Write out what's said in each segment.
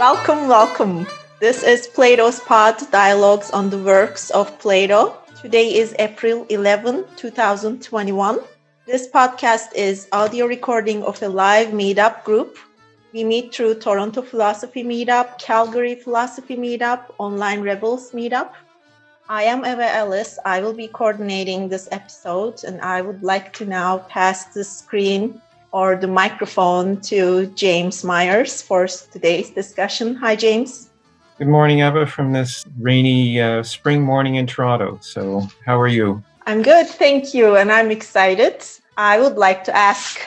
Welcome, welcome. This is Plato's Pod, Dialogues on the Works of Plato. Today is April 11, 2021. This podcast is audio recording of a live meetup group. We meet through Toronto Philosophy Meetup, Calgary Philosophy Meetup, Online Rebels Meetup. I am Eva Ellis. I will be coordinating this episode, and I would like to now pass the screen or the microphone to James Myers for today's discussion. Hi, James. Good morning, Eva, from this rainy spring morning in Toronto. So how are you? I'm good, thank you, and I'm excited. I would like to ask,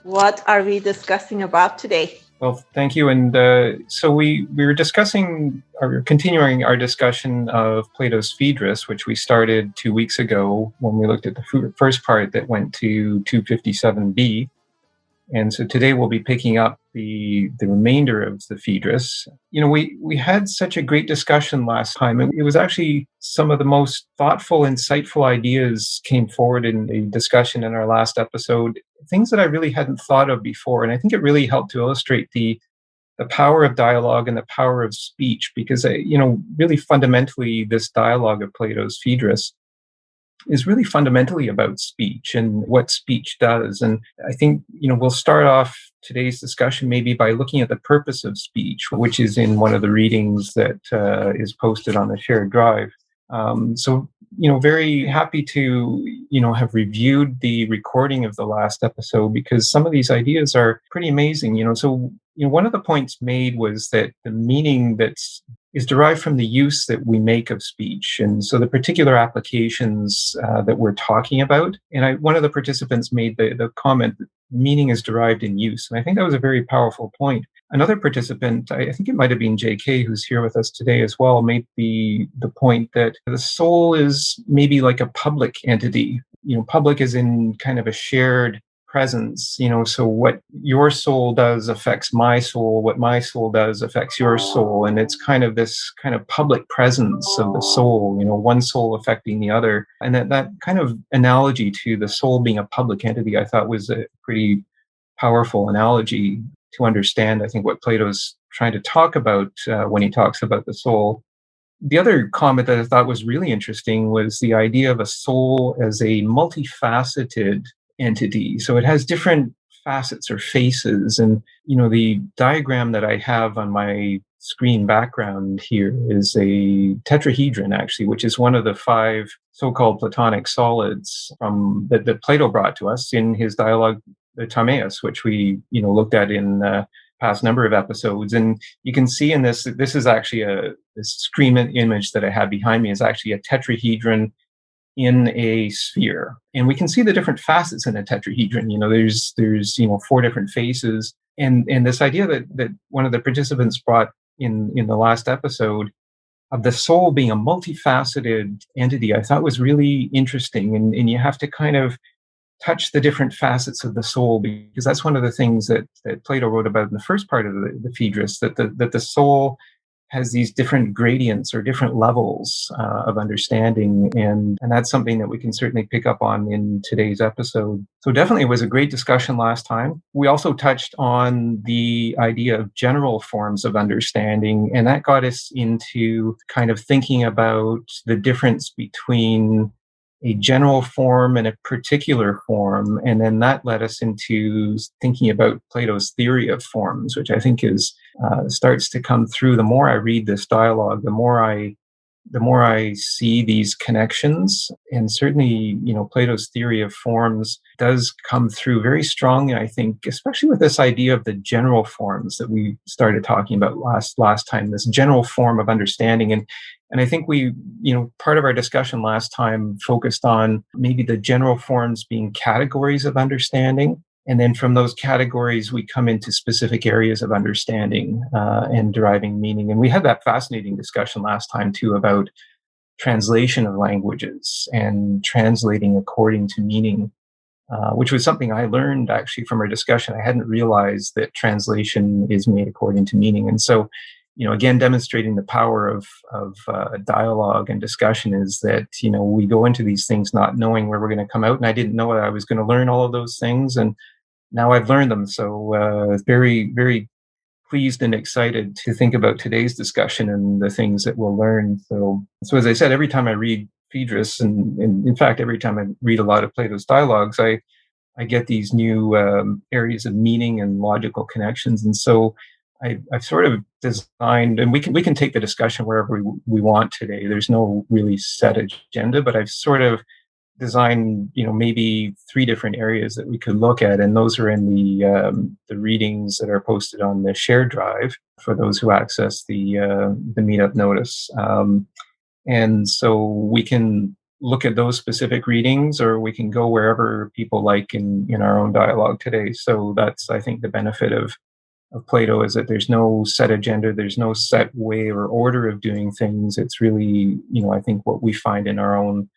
what are we discussing about today? Well, thank you. And so we were discussing, or continuing our discussion of Plato's Phaedrus, which we started 2 weeks ago when we looked at the first part that went to 257b. And so today we'll be picking up the remainder of the Phaedrus. You know, we had such a great discussion last time, and it was actually some of the most thoughtful, insightful ideas came forward in the discussion in our last episode, things that I really hadn't thought of before. And I think it really helped to illustrate the power of dialogue and the power of speech, because, really fundamentally, this dialogue of Plato's Phaedrus is really fundamentally about speech and what speech does. And I think, we'll start off today's discussion maybe by looking at the purpose of speech, which is in one of the readings that is posted on the shared drive. Very happy to, have reviewed the recording of the last episode, because some of these ideas are pretty amazing. One of the points made was that the meaning is derived from the use that we make of speech. And so the particular applications that we're talking about, and one of the participants made the comment that meaning is derived in use. And I think that was a very powerful point. Another participant, I think it might have been JK, who's here with us today as well, made the point that the soul is maybe like a public entity. Public is in kind of a shared presence, so what your soul does affects my soul, what my soul does affects your soul. And it's kind of this kind of public presence of the soul, one soul affecting the other. And that kind of analogy to the soul being a public entity, I thought was a pretty powerful analogy to understand, I think, what Plato's trying to talk about when he talks about the soul. The other comment that I thought was really interesting was the idea of a soul as a multifaceted entity. So it has different facets or faces. And, the diagram that I have on my screen background here is a tetrahedron, actually, which is one of the 5 so-called Platonic solids that Plato brought to us in his dialogue, the Timaeus, which we, looked at in past number of episodes. And you can see in this is actually this screen image that I have behind me is actually a tetrahedron in a sphere. And we can see the different facets in a tetrahedron. There's 4 different faces. And this idea that one of the participants brought in the last episode of the soul being a multifaceted entity, I thought was really interesting. And you have to kind of touch the different facets of the soul, because that's one of the things that Plato wrote about in the first part of the Phaedrus, that the soul has these different gradients or different levels of understanding. And that's something that we can certainly pick up on in today's episode. So definitely it was a great discussion last time. We also touched on the idea of general forms of understanding, and that got us into kind of thinking about the difference between a general form and a particular form. And then that led us into thinking about Plato's theory of forms, which I think starts to come through. The more I read this dialogue, the more I see these connections. And certainly, Plato's theory of forms does come through very strongly, I think, especially with this idea of the general forms that we started talking about last time, this general form of understanding. And I think we, part of our discussion last time focused on maybe the general forms being categories of understanding. And then from those categories, we come into specific areas of understanding and deriving meaning. And we had that fascinating discussion last time, too, about translation of languages and translating according to meaning, which was something I learned actually from our discussion. I hadn't realized that translation is made according to meaning. And so, again, demonstrating the power of dialogue and discussion is that, we go into these things not knowing where we're going to come out. And I didn't know that I was going to learn all of those things. And now I've learned them. So very, very pleased and excited to think about today's discussion and the things that we'll learn. So as I said, every time I read Phaedrus, and in fact, every time I read a lot of Plato's dialogues, I get these new areas of meaning and logical connections. And so I've sort of designed, and we can take the discussion wherever we want today. There's no really set agenda, but I've sort of designed, maybe 3 different areas that we could look at, and those are in the readings that are posted on the shared drive for those who access the meetup notice. And so we can look at those specific readings, or we can go wherever people like in our own dialogue today. So that's, I think, the benefit of Plato, is that there's no set agenda, there's no set way or order of doing things. It's really, I think, what we find in our own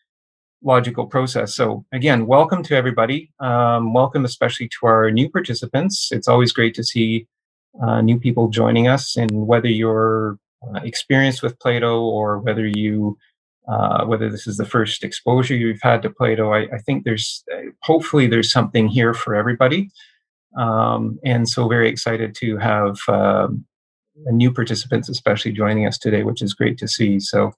logical process. So again, welcome to everybody. Welcome especially to our new participants. It's always great to see new people joining us, and whether you're experienced with Plato, or whether this is the first exposure you've had to Plato, I think hopefully there's something here for everybody. And so very excited to have new participants especially joining us today, which is great to see. So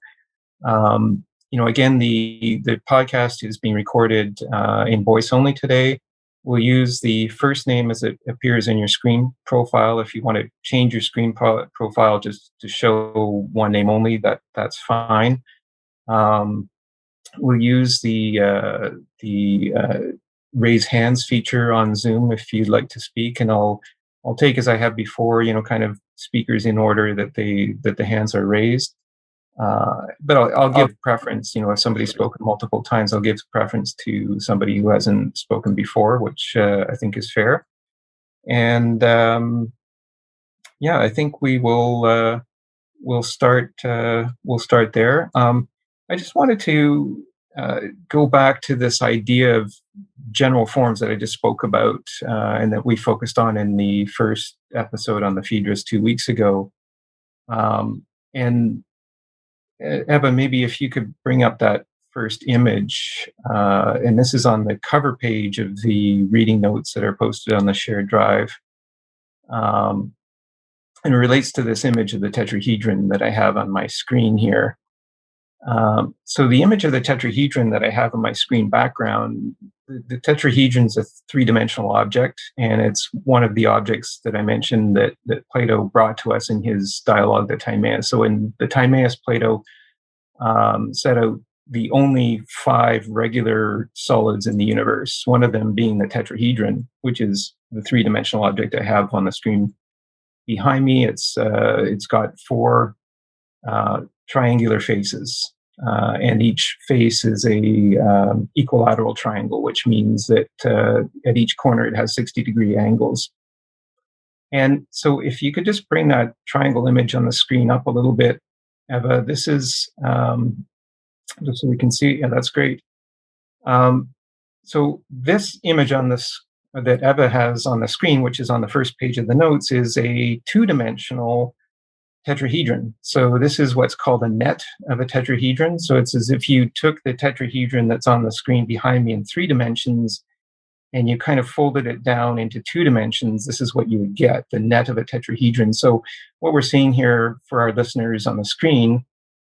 again, the podcast is being recorded in voice only today. We'll use the first name as it appears in your screen profile. If you want to change your screen profile just to show one name only, that's fine. We'll use the raise hands feature on Zoom if you'd like to speak, and I'll take, as I have before, kind of speakers in order that the hands are raised. But I'll give preference, if somebody's spoken multiple times, I'll give preference to somebody who hasn't spoken before, which I think is fair. And I think we'll start there. I just wanted to go back to this idea of general forms that I just spoke about, and that we focused on in the first episode on the Phaedrus 2 weeks ago. And Eva, maybe if you could bring up that first image, and this is on the cover page of the reading notes that are posted on the shared drive. And it relates to this image of the tetrahedron that I have on my screen here. So the image of the tetrahedron that I have on my screen background, the tetrahedron is a 3-dimensional object, and it's one of the objects that I mentioned that Plato brought to us in his dialogue, the Timaeus. So in the Timaeus, Plato set out the only 5 regular solids in the universe, one of them being the tetrahedron, which is the 3-dimensional object I have on the screen behind me. It's got 4 triangular faces, and each face is a equilateral triangle, which means that at each corner it has 60-degree angles. And so if you could just bring that triangle image on the screen up a little bit, Eva, this is just so we can see. Yeah, that's great. So this image on this that Eva has on the screen, which is on the first page of the notes, is a 2-dimensional tetrahedron. So this is what's called a net of a tetrahedron. So it's as if you took the tetrahedron that's on the screen behind me in 3 dimensions, and you kind of folded it down into 2 dimensions. This is what you would get, the net of a tetrahedron. So what we're seeing here for our listeners on the screen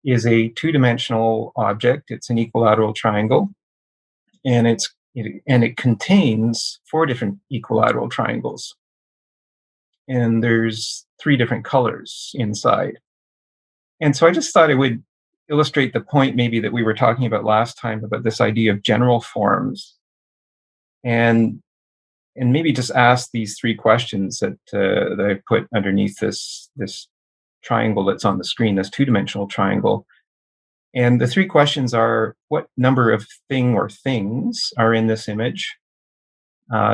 is a 2-dimensional object. It's an equilateral triangle, and it contains 4 different equilateral triangles. And there's 3 different colors inside. And so I just thought it would illustrate the point maybe that we were talking about last time, about this idea of general forms, and maybe just ask these 3 questions that I put underneath this triangle that's on the screen, this 2-dimensional triangle. And the 3 questions are: what number of thing or things are in this image?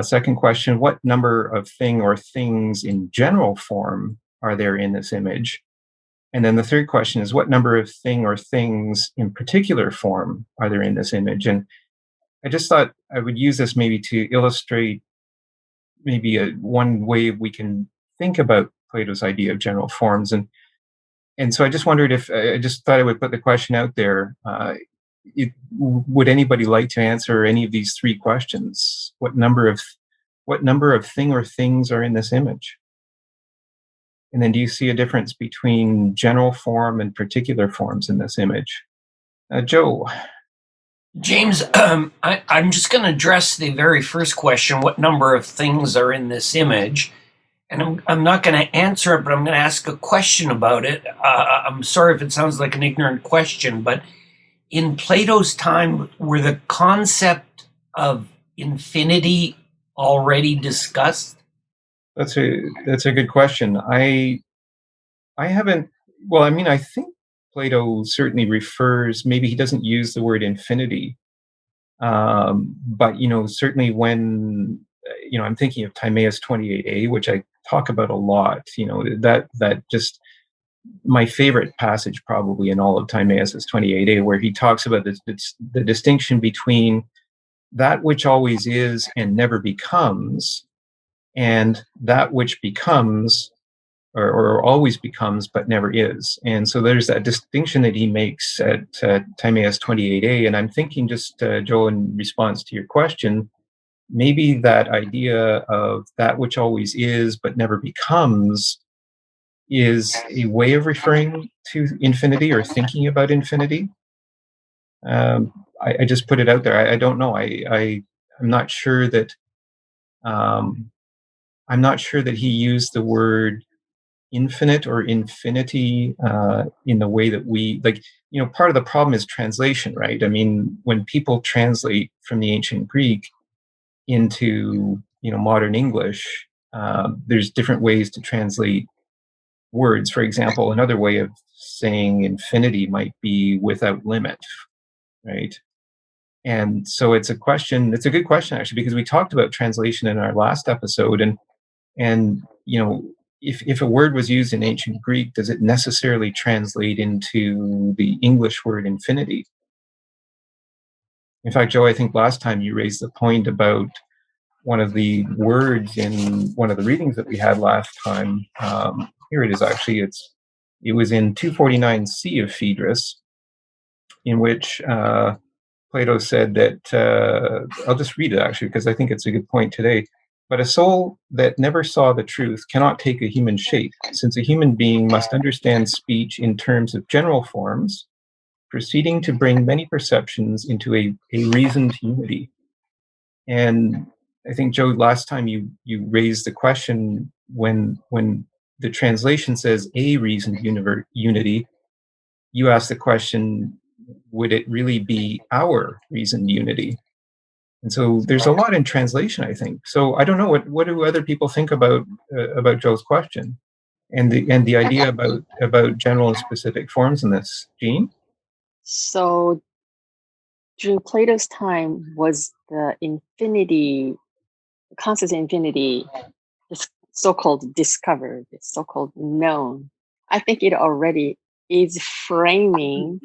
Second question: what number of thing or things in general form are there in this image? And then the third question is: what number of thing or things in particular form are there in this image? And I just thought I would use this maybe to illustrate maybe one way we can think about Plato's idea of general forms. And so I just wondered if I just thought I would put the question out there. Would anybody like to answer any of these 3 questions? What number of thing or things are in this image? And then do you see a difference between general form and particular forms in this image? Joe. James, I'm just going to address the very first question, what number of things are in this image? And I'm not going to answer it, but I'm going to ask a question about it. I'm sorry if it sounds like an ignorant question, but in Plato's time, were the concept of infinity already discussed? That's a good question. I haven't. Well, I mean, I think Plato certainly refers. Maybe he doesn't use the word infinity, but certainly when I'm thinking of Timaeus 28a, which I talk about a lot. That just my favorite passage probably in all of Timaeus is 28a, where he talks about the distinction between that which always is and never becomes, and that which becomes or always becomes but never is. And so there's that distinction that he makes at Timaeus 28a. And I'm thinking just, Joe, in response to your question, maybe that idea of that which always is but never becomes is a way of referring to infinity or thinking about infinity. I just put it out there. I don't know. I'm not sure that I'm not sure that he used the word infinite or infinity in the way that we like. Part of the problem is translation, right? I mean, when people translate from the ancient Greek into modern English, there's different ways to translate words. For example, another way of saying infinity might be without limit, right? And so it's a good question actually, because we talked about translation in our last episode, and if a word was used in ancient Greek, does it necessarily translate into the English word infinity? In fact, Joe, I think last time you raised the point about one of the words in one of the readings that we had last time. Here it is, actually. It was in 249c of Phaedrus, in which Plato said that, I'll just read it actually, because I think it's a good point today. But a soul that never saw the truth cannot take a human shape, since a human being must understand speech in terms of general forms, proceeding to bring many perceptions into a reasoned unity. And I think, Joe, last time you raised the question, when the translation says a reasoned unity, you asked the question, would it really be our reasoned unity? And so there's a lot in translation, I think. So I don't know, what do other people think about Joe's question and the idea about general and specific forms in this, Jean? So during Plato's time, was the concept of infinity, this so-called discovered, so-called known? I think it already is framing.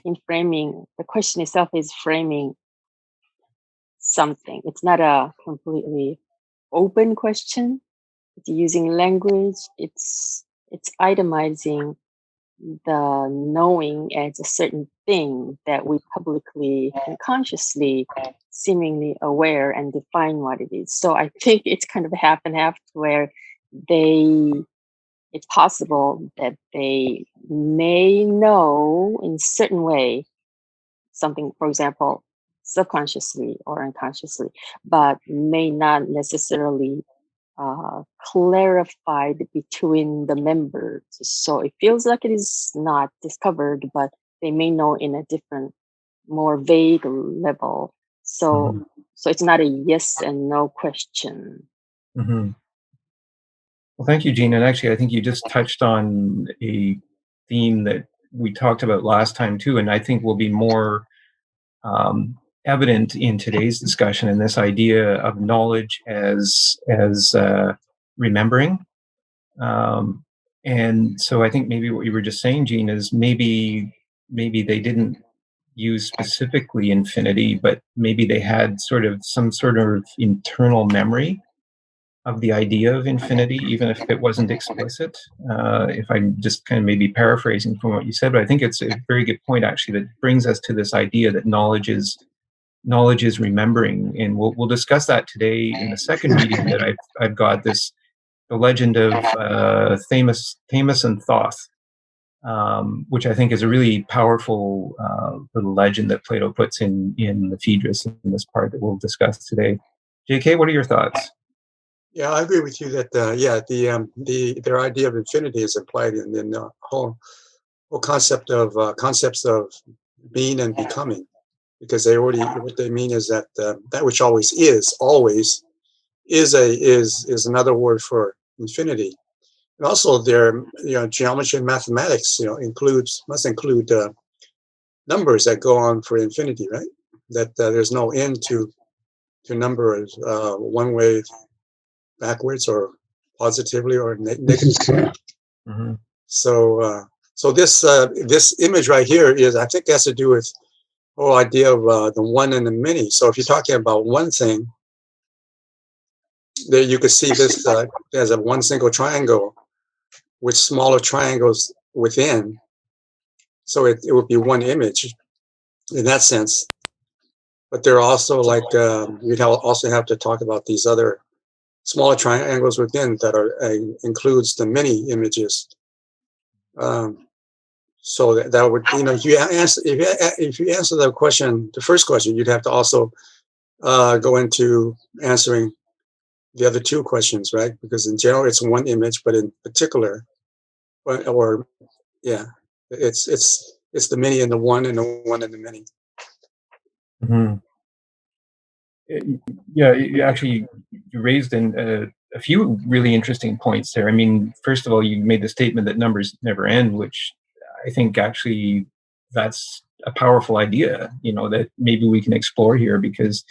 The question itself is framing something. It's not a completely open question. It's using language. It's itemizing the knowing as a certain thing that we publicly and consciously seemingly aware and define what it is. So I think it's kind of half and half, where it's possible that they may know in a certain way something, for example, subconsciously or unconsciously, but may not necessarily clarified between the members. So it feels like it is not discovered, but they may know in a different, more vague level. So so it's not a yes and no question. Mm-hmm. Well, thank you, Jean. And actually, I think you just touched on a theme that we talked about last time too, and I think will be more evident in today's discussion, and this idea of knowledge as remembering. And so I think maybe what you were just saying, Jean, is maybe they didn't use specifically infinity, but maybe they had some sort of internal memory of the idea of infinity, even if it wasn't explicit. If I'm just kind of maybe paraphrasing from what you said, but I think it's a very good point actually that brings us to this idea that knowledge is remembering, and we'll discuss that today in the second reading that I've got this the legend of Thamus and Theuth, which I think is a really powerful little legend that Plato puts in the Phaedrus in this part that we'll discuss today. JK, what are your thoughts? Yeah, I agree with you that their idea of infinity is implied in the whole concepts of being and becoming, because they already, what they mean is that that which always is another word for infinity. And also their geometry and mathematics must include numbers that go on for infinity, right? That there's no end to numbers one way backwards or positively or negatively. Mm-hmm. So this image right here I think has to do with the whole idea of the one and the many. So if you're talking about one thing, there you could see this as a one single triangle with smaller triangles within. So it would be one image in that sense. But there are also we'd also have to talk about these other smaller triangles within that are includes the many images. So that would, if you answer the question, the first question, you'd have to also go into answering the other two questions, right? Because in general, it's one image, but in particular, it's the many and the one and the one and the many. Mm-hmm. Yeah, you raised in a few really interesting points there. I mean, first of all, you made the statement that numbers never end, which I think actually that's a powerful idea, that maybe we can explore here, because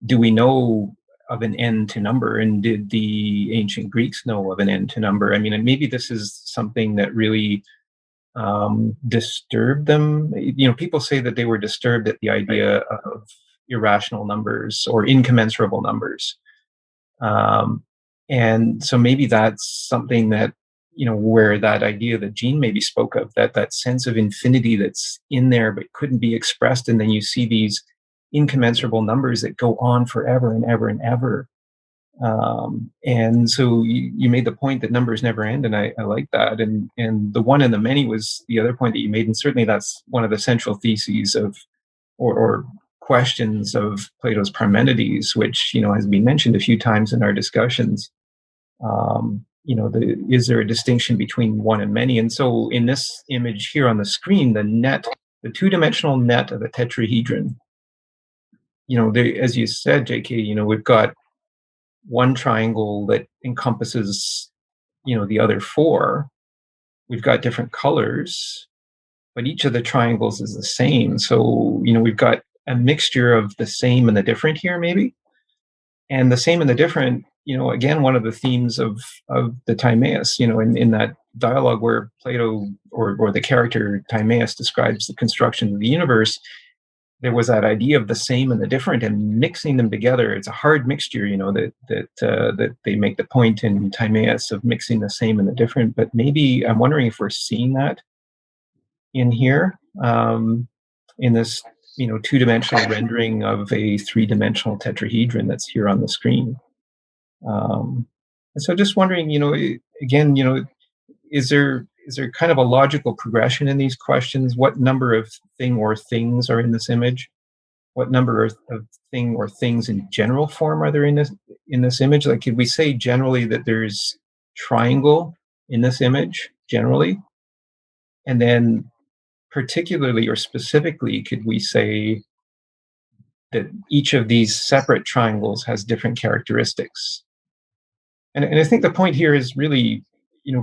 do we know of an end to number? And did the ancient Greeks know of an end to number? I mean, and maybe this is something that really disturbed them. People say that they were disturbed at the idea of irrational numbers or incommensurable numbers. And so maybe that's something that, where that idea that Jean maybe spoke of, that sense of infinity that's in there but couldn't be expressed, and then you see these incommensurable numbers that go on forever and ever and ever. And so you made the point that numbers never end, and I like that. And the one and the many was the other point that you made, and certainly that's one of the central theses of, or questions of Plato's Parmenides, which has been mentioned a few times in our discussions. Is there a distinction between one and many? And so in this image here on the screen, the two-dimensional net of a tetrahedron, as you said, JK, we've got one triangle that encompasses, the other four. We've got different colors, but each of the triangles is the same. So, we've got a mixture of the same and the different here, maybe. And the same and the different, again, one of the themes of the Timaeus, in that dialogue where Plato or the character Timaeus describes the construction of the universe, there was that idea of the same and the different and mixing them together. It's a hard mixture, that they make the point in Timaeus of mixing the same and the different. But maybe I'm wondering if we're seeing that in here, in this, two-dimensional rendering of a three-dimensional tetrahedron that's here on the screen. And so just wondering, again, is there kind of a logical progression in these questions? What number of thing or things are in this image? What number of thing or things in general form are there in this image? Like, could we say generally that there's triangle in this image generally? And then particularly or specifically, could we say that each of these separate triangles has different characteristics? And I think the point here is really,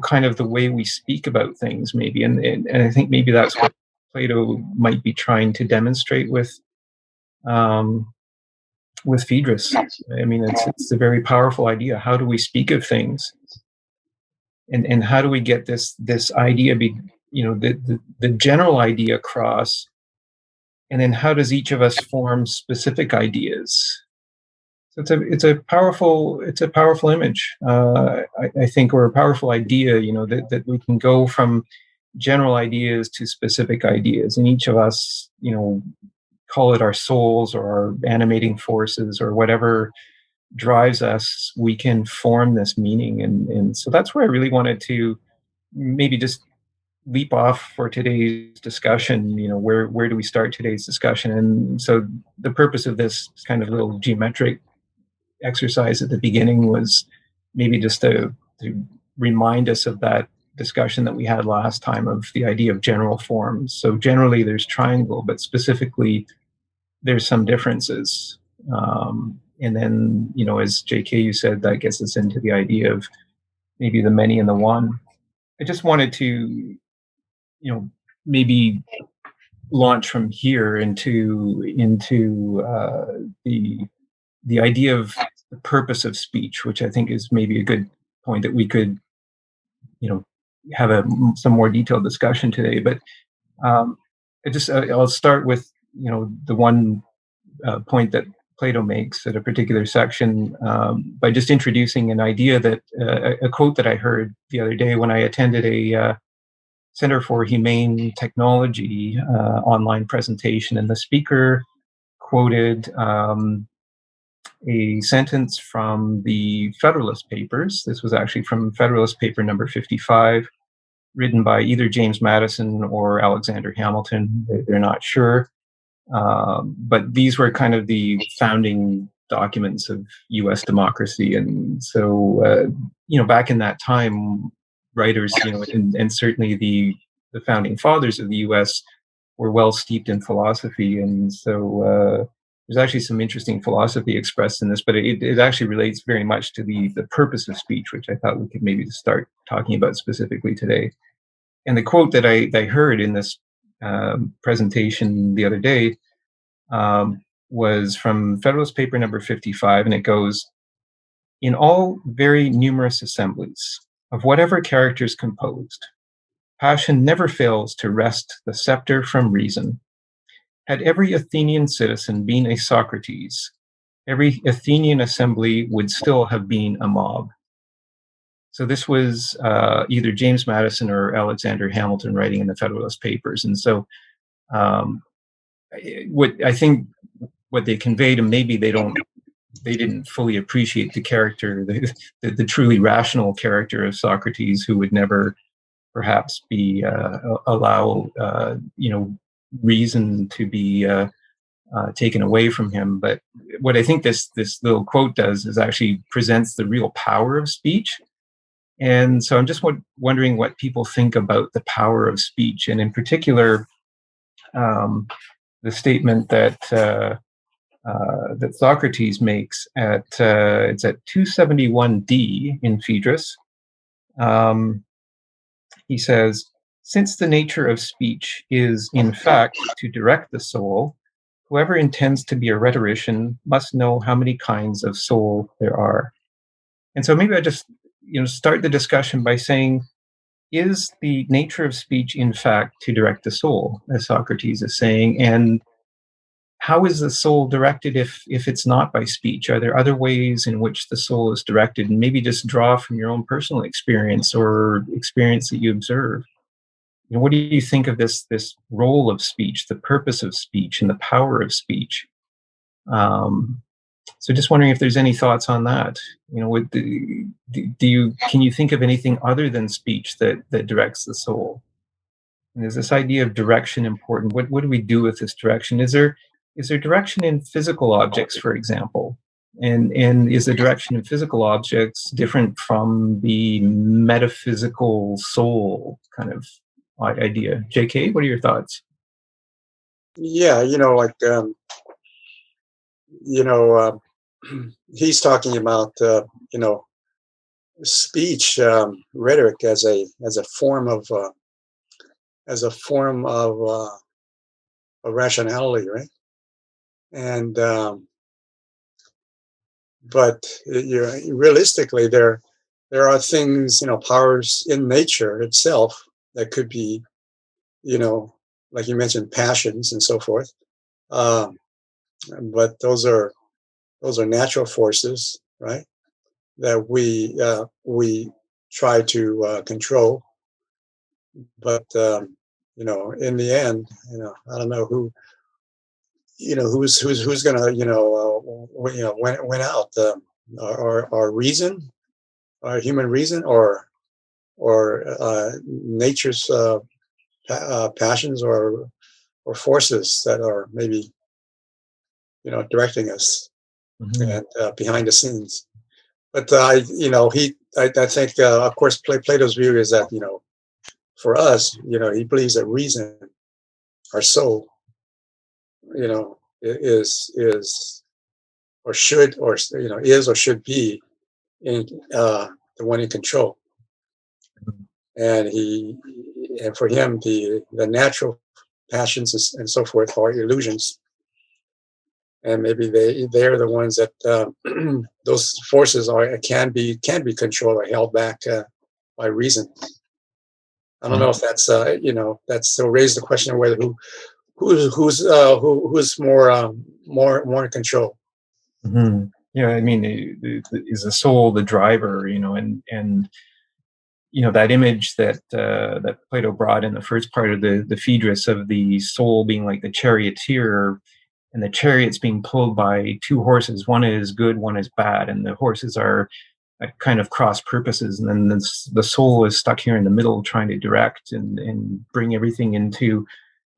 kind of the way we speak about things, maybe. And I think maybe that's what Plato might be trying to demonstrate with Phaedrus. I mean, it's a very powerful idea. How do we speak of things? And how do we get this idea, the general idea across? And then how does each of us form specific ideas? So it's a powerful image, I think, or a powerful idea, that we can go from general ideas to specific ideas, and each of us, call it our souls or our animating forces or whatever drives us, we can form this meaning. And so that's where I really wanted to maybe just leap off for today's discussion. Where do we start today's discussion? And so the purpose of this kind of little geometric exercise at the beginning was maybe just to remind us of that discussion that we had last time of the idea of general forms. So generally there's triangle, but specifically there's some differences. And then, as JK, you said, that gets us into the idea of maybe the many and the one. I just wanted to, maybe launch from here into the idea of the purpose of speech, which I think is maybe a good point that we could, have some more detailed discussion today. But I'll start with, the one point that Plato makes at a particular section by just introducing an idea that a quote that I heard the other day when I attended a Center for Humane Technology online presentation, and the speaker quoted a sentence from the Federalist Papers. This was actually from Federalist Paper number 55, written by either James Madison or Alexander Hamilton. They're not sure. But these were kind of the founding documents of U.S. democracy. And so, back in that time, writers, and certainly the founding fathers of the U.S. were well steeped in philosophy. And so there's actually some interesting philosophy expressed in this, but it actually relates very much to the purpose of speech, which I thought we could maybe start talking about specifically today. And the quote that I heard in this presentation the other day was from Federalist Paper number 55, and it goes, "In all very numerous assemblies, of whatever characters composed, passion never fails to wrest the scepter from reason. Had every Athenian citizen been a Socrates, every Athenian assembly would still have been a mob." So this was either James Madison or Alexander Hamilton writing in the Federalist Papers. And so what they conveyed, and maybe they didn't fully appreciate the character, the truly rational character of Socrates, who would never perhaps be allow reason to be taken away from him. But what I think this little quote does is actually presents the real power of speech. And so I'm just wondering what people think about the power of speech, and in particular, the statement that that Socrates makes it's at 271d in Phaedrus. He says, "Since the nature of speech is in fact to direct the soul, whoever intends to be a rhetorician must know how many kinds of soul there are." And so maybe I just start the discussion by saying, is the nature of speech in fact to direct the soul, as Socrates is saying? And how is the soul directed if it's not by speech? Are there other ways in which the soul is directed? And maybe just draw from your own personal experience or experience that you observe. What do you think of this role of speech, the purpose of speech, and the power of speech? So just wondering if there's any thoughts on that. Can you think of anything other than speech that directs the soul? And is this idea of direction important? What do we do with this direction? Is there direction in physical objects, for example? And is the direction in physical objects different from the metaphysical soul kind of idea? JK, what are your thoughts? Yeah, he's talking about speech, rhetoric as a form of rationality, right? And but realistically, there are things, powers in nature itself that could be, like you mentioned, passions and so forth. But those are natural forces, right? That we try to control. But in the end, I don't know who's gonna win out. our reason, our human reason, or nature's passions or forces that are maybe directing us and behind the scenes. But I think of course Plato's view is that for us he believes that reason, our soul, is or should or is or should be in the one in control, and for him the natural passions and so forth are illusions, and maybe they're the ones that those forces can be controlled or held back by reason. I don't know if that's that's so raised the question of whether who's more in control. Mm-hmm. Yeah, I mean, is the soul the driver? And that image that Plato brought in the first part of the Phaedrus of the soul being like the charioteer, and the chariot's being pulled by two horses. One is good, one is bad, and the horses are kind of cross purposes, and then the soul is stuck here in the middle trying to direct and bring everything into,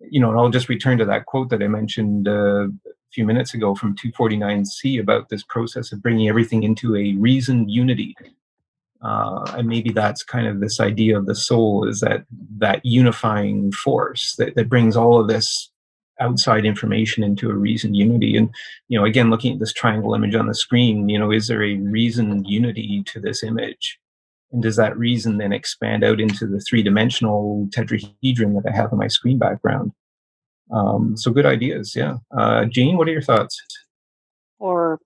and I'll just return to that quote that I mentioned a few minutes ago from 249C about this process of bringing everything into a reasoned unity. And maybe that's kind of this idea of the soul, is that unifying force that brings all of this outside information into a reasoned unity. And again, looking at this triangle image on the screen, is there a reasoned unity to this image, and does that reason then expand out into the three-dimensional tetrahedron that I have on my screen background? So good ideas. Yeah. Jean, what are your thoughts? Or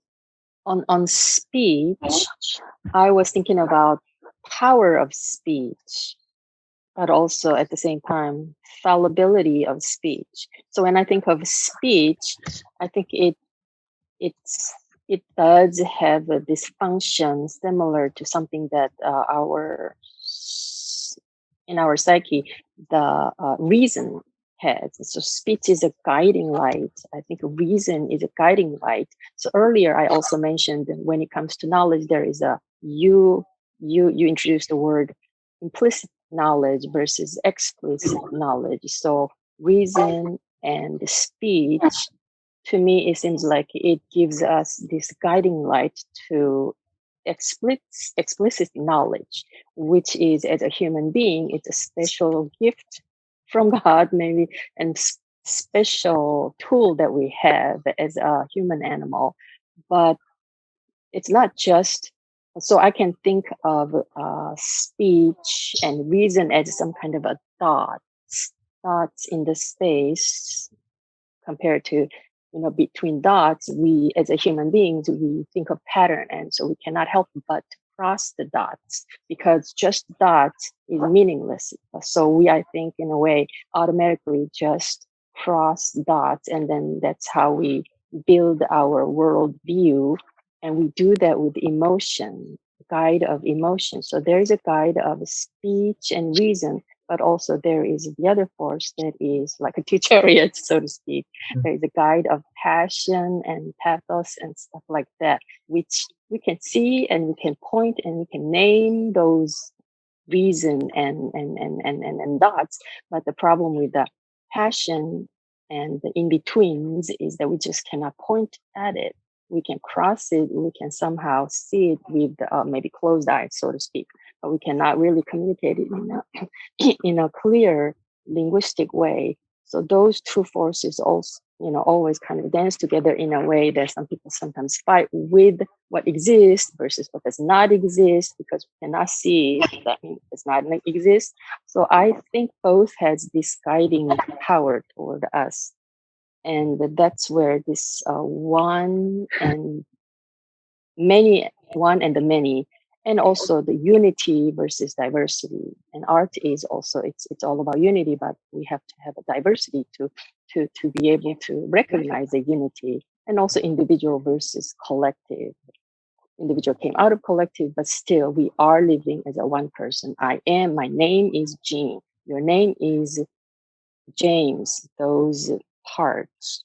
on speech, I was thinking about power of speech, but also at the same time fallibility of speech. So when I think of speech, I think it does have a dysfunction similar to something that in our psyche, the reason has. So speech is a guiding light. I think reason is a guiding light. So earlier I also mentioned that when it comes to knowledge, there is you introduced the word implicit knowledge versus explicit knowledge. So reason and speech, to me, it seems like it gives us this guiding light to explicit knowledge, which is, as a human being, it's a special gift from God, maybe, and special tool that we have as a human animal. But it's not just, so I can think of speech and reason as some kind of a thoughts in the space, compared to between dots. We, as a human beings, we think of pattern, and so we cannot help but cross the dots, because just dots is meaningless. So we, I think, in a way, automatically just cross dots, and then that's how we build our world view. And we do that with emotion, guide of emotion. So there is a guide of speech and reason, but also there is the other force that is like a two chariots, so to speak. There is a guide of passion and pathos and stuff like that, which we can see and we can point and we can name those reason and dots. But the problem with the passion and the in-betweens is that we just cannot point at it. We can cross it, we can somehow see it with maybe closed eyes, so to speak, but we cannot really communicate it in a clear linguistic way. So those two forces also, always kind of dance together in a way that some people sometimes fight with what exists versus what does not exist, because we cannot see it, that means it does not exist. So I think both has this guiding power toward us. And that's where this one and the many, and also the unity versus diversity. And art is also, it's all about unity, but we have to have a diversity to be able to recognize the unity, and also individual versus collective. Individual came out of collective, but still we are living as a one person. My name is Jean, your name is James, those parts.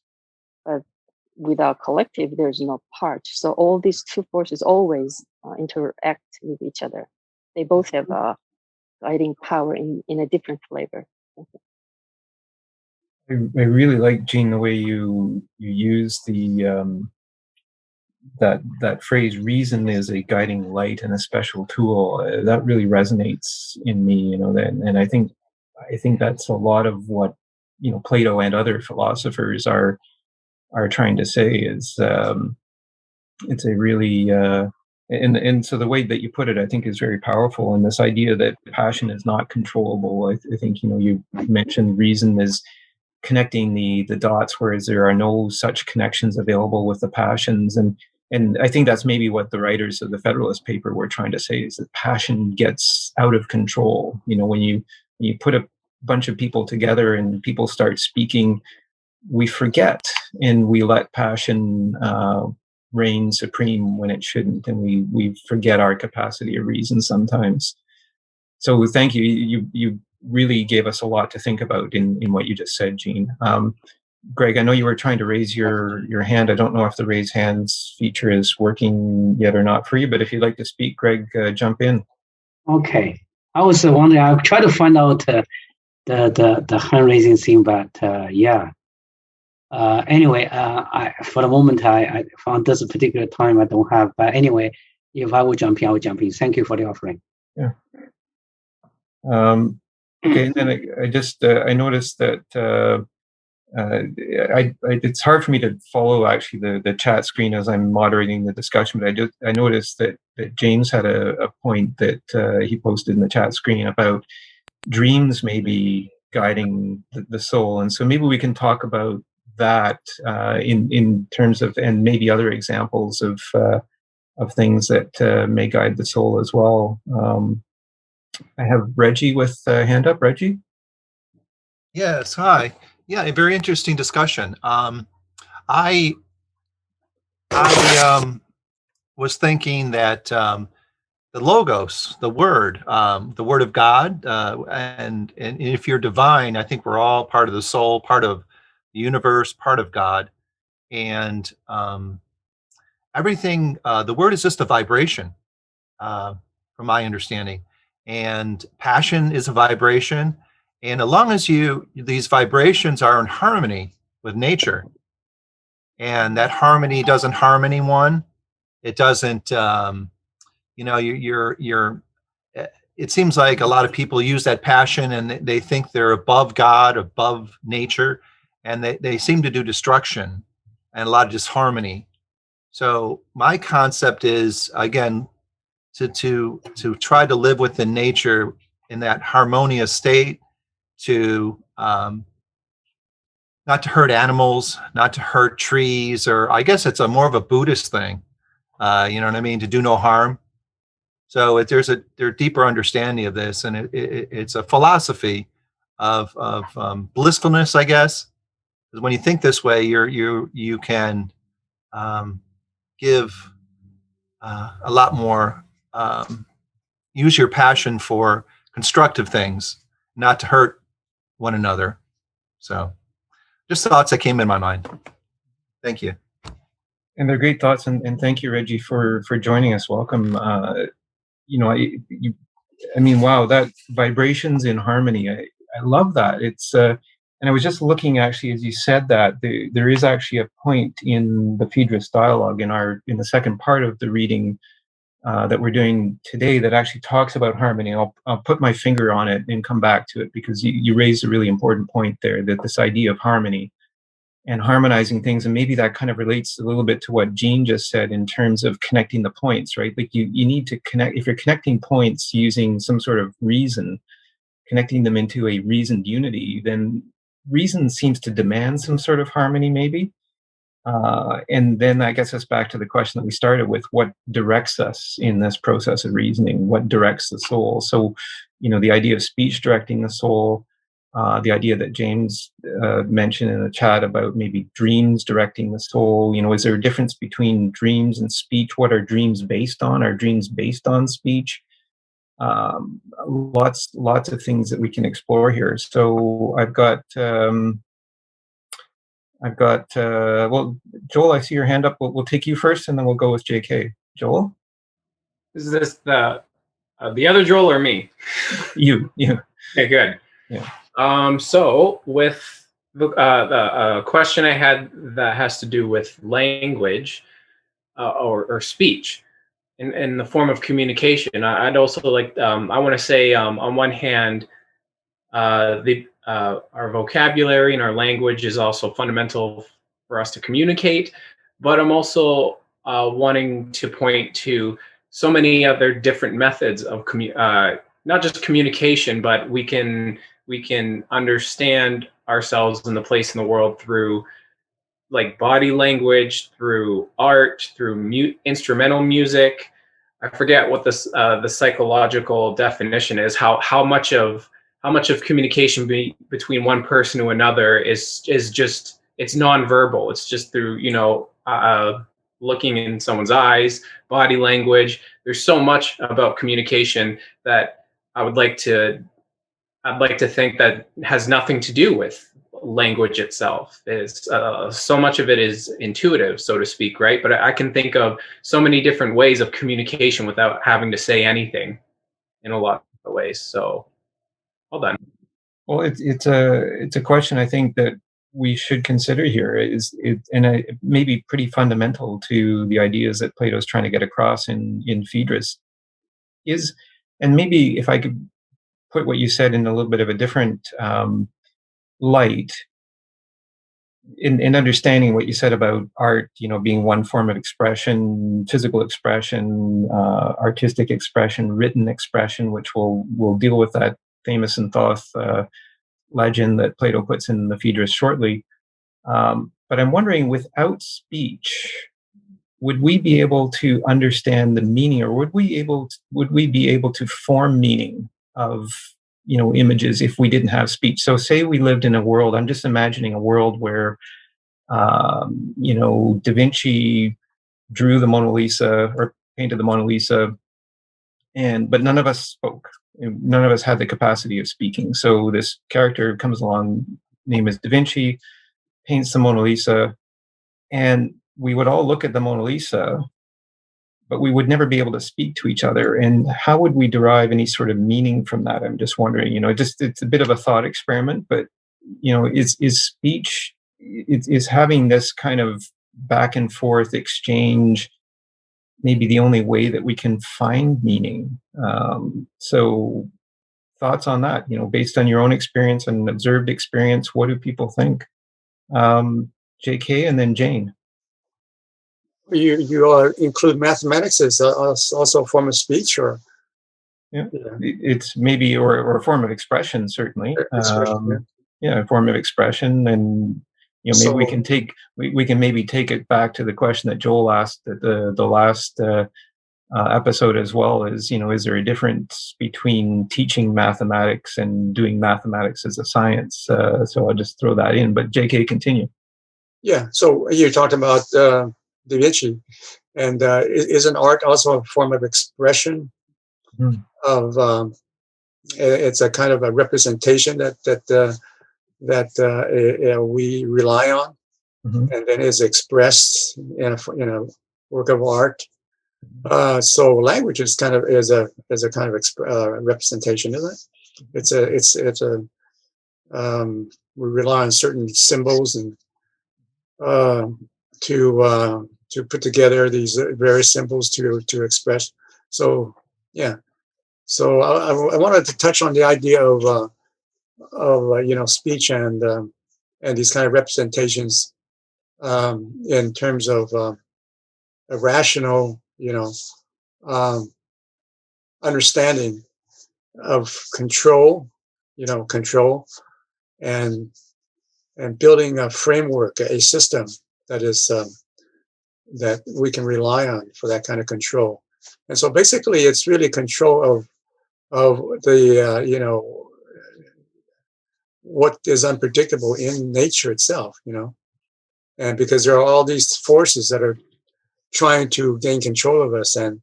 But without collective, there's no part. So all these two forces always interact with each other. They both have a guiding power in a different flavor. I really like, Jean, the way you use the that phrase, reason is a guiding light and a special tool. That really resonates in me, you know, and I think that's a lot of what, you know, Plato and other philosophers are trying to say is it's a really and so the way that you put it, I think, is very powerful. And this idea that passion is not controllable, I think, you know, you mentioned reason is connecting the dots, whereas there are no such connections available with the passions. And I think that's maybe what the writers of the Federalist paper were trying to say, is that passion gets out of control. You know, when you put a bunch of people together and people start speaking, we forget and we let passion reign supreme when it shouldn't, and we forget our capacity of reason sometimes. So thank you. You really gave us a lot to think about in what you just said, Jean. Greg, I know you were trying to raise your hand. I don't know if the raise hands feature is working yet or not for you, but if you'd like to speak, Greg, jump in. Okay. I was wondering, I'll try to find out the hand raising thing, but yeah. Anyway, for the moment, I found this particular time I don't have. But anyway, if I will jump in, I will jump in. Thank you for the offering. Yeah. Okay, and then I just I noticed that it's hard for me to follow actually the chat screen as I'm moderating the discussion, but I noticed that James had a point that he posted in the chat screen about dreams maybe guiding the soul, and so maybe we can talk about that in terms of, and maybe other examples of things that may guide the soul as well. I have Reggie with a hand up. Reggie? Yes, hi. Yeah, a very interesting discussion. I was thinking that the logos, the word of God, and if you're divine, I think we're all part of the soul, part of the universe, part of God, and everything. The word is just a vibration, from my understanding, and passion is a vibration. And as long as these vibrations are in harmony with nature, and that harmony doesn't harm anyone, it doesn't, you know, it seems like a lot of people use that passion and they think they're above God, above nature, and they seem to do destruction and a lot of disharmony. So my concept is, again, to try to live within nature in that harmonious state, to not to hurt animals, not to hurt trees, or I guess it's more of a Buddhist thing. You know what I mean? To do no harm. So there's a deeper understanding of this, and it's a philosophy of blissfulness, I guess. Because when you think this way, you can give a lot more. Use your passion for constructive things, not to hurt one another. So, just thoughts that came in my mind. Thank you. And they're great thoughts, and thank you, Reggie, for joining us. Welcome. You know, I mean, wow, that vibrations in harmony. I love that. It's and I was just looking actually as you said that there is actually a point in the Phaedrus dialogue in the second part of the reading that we're doing today that actually talks about harmony. I'll put my finger on it and come back to it, because you raised a really important point there, that this idea of harmony and harmonizing things, and maybe that kind of relates a little bit to what Jean just said in terms of connecting the points, right? Like you need to connect, if you're connecting points using some sort of reason, connecting them into a reasoned unity, then reason seems to demand some sort of harmony maybe. And then that gets us back to the question that we started with: what directs us in this process of reasoning? What directs the soul? So, you know, the idea of speech directing the soul, the idea that James mentioned in the chat about maybe dreams directing the soul. You know, is there a difference between dreams and speech? What are dreams based on? Are dreams based on speech? Lots of things that we can explore here. So I've got I've got, well, Joel, I see your hand up. We'll take you first, and then we'll go with JK. Joel? Is this the other Joel or me? You. Okay, good. Yeah. So with the question I had that has to do with language or speech in the form of communication, I'd also like, I want to say, on one hand, our vocabulary and our language is also fundamental for us to communicate, but I'm also wanting to point to so many other different methods of not just communication, but we can understand ourselves and the place in the world through like body language, through art, through instrumental music. I forget what the psychological definition is. How much of communication between one person to another is just, it's nonverbal. It's just through looking in someone's eyes, body language. There's so much about communication that I'd like to think that has nothing to do with language itself. Is so much of it is intuitive, so to speak, right? But I can think of so many different ways of communication without having to say anything in a lot of ways. So, well done. Well, it's a question I think that we should consider here. It may be pretty fundamental to the ideas that Plato's trying to get across in Phaedrus. And maybe if I could put what you said in a little bit of a different light, in understanding what you said about art, being one form of expression, physical expression, artistic expression, written expression, which we'll deal with that Thamus and Theuth legend that Plato puts in the Phaedrus shortly. But I'm wondering, without speech, would we be able to understand the meaning, or would we be able to form meaning of images if we didn't have speech? So say we lived in a world, I'm just imagining a world where Da Vinci drew the Mona Lisa or painted the Mona Lisa, but none of us spoke. None of us had the capacity of speaking. So this character comes along, name is Da Vinci, paints the Mona Lisa, and we would all look at the Mona Lisa, but we would never be able to speak to each other. And how would we derive any sort of meaning from that? I'm just wondering, it's a bit of a thought experiment, but, is speech, is having this kind of back and forth exchange maybe the only way that we can find meaning? So thoughts on that, based on your own experience and observed experience, what do people think? JK and then Jane. You include mathematics as also a form of speech, or it's maybe or a form of expression, certainly. A form of expression, and maybe we can take we can maybe take it back to the question that Joel asked at the last episode as well. Is there a difference between teaching mathematics and doing mathematics as a science? So I'll just throw that in. But JK, continue. Yeah. So you talked about Da Vinci, and isn't art also a form of expression? Mm-hmm. Of it's a kind of a representation that we rely on, mm-hmm. and then is expressed in a work of art. So language is kind of a kind of representation, isn't it? It's a we rely on certain symbols and to put together these various symbols to express. So yeah. So I wanted to touch on the idea of speech and these kind of representations in terms of a rational understanding of control and building a framework, a system that is that we can rely on for that kind of control. And so basically it's really control of the what is unpredictable in nature itself, and because there are all these forces that are trying to gain control of us, and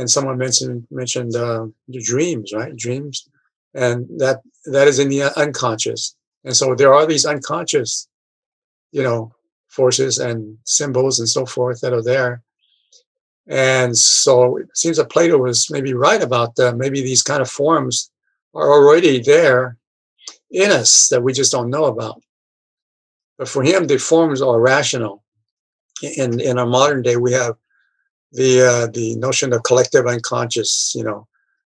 someone mentioned the dreams, right? Dreams, and that is in the unconscious, and so there are these unconscious forces and symbols and so forth that are there. And so it seems that Plato was maybe right about maybe these kind of forms are already there in us that we just don't know about. But for him, the forms are rational. In our modern day, we have the notion of collective unconscious,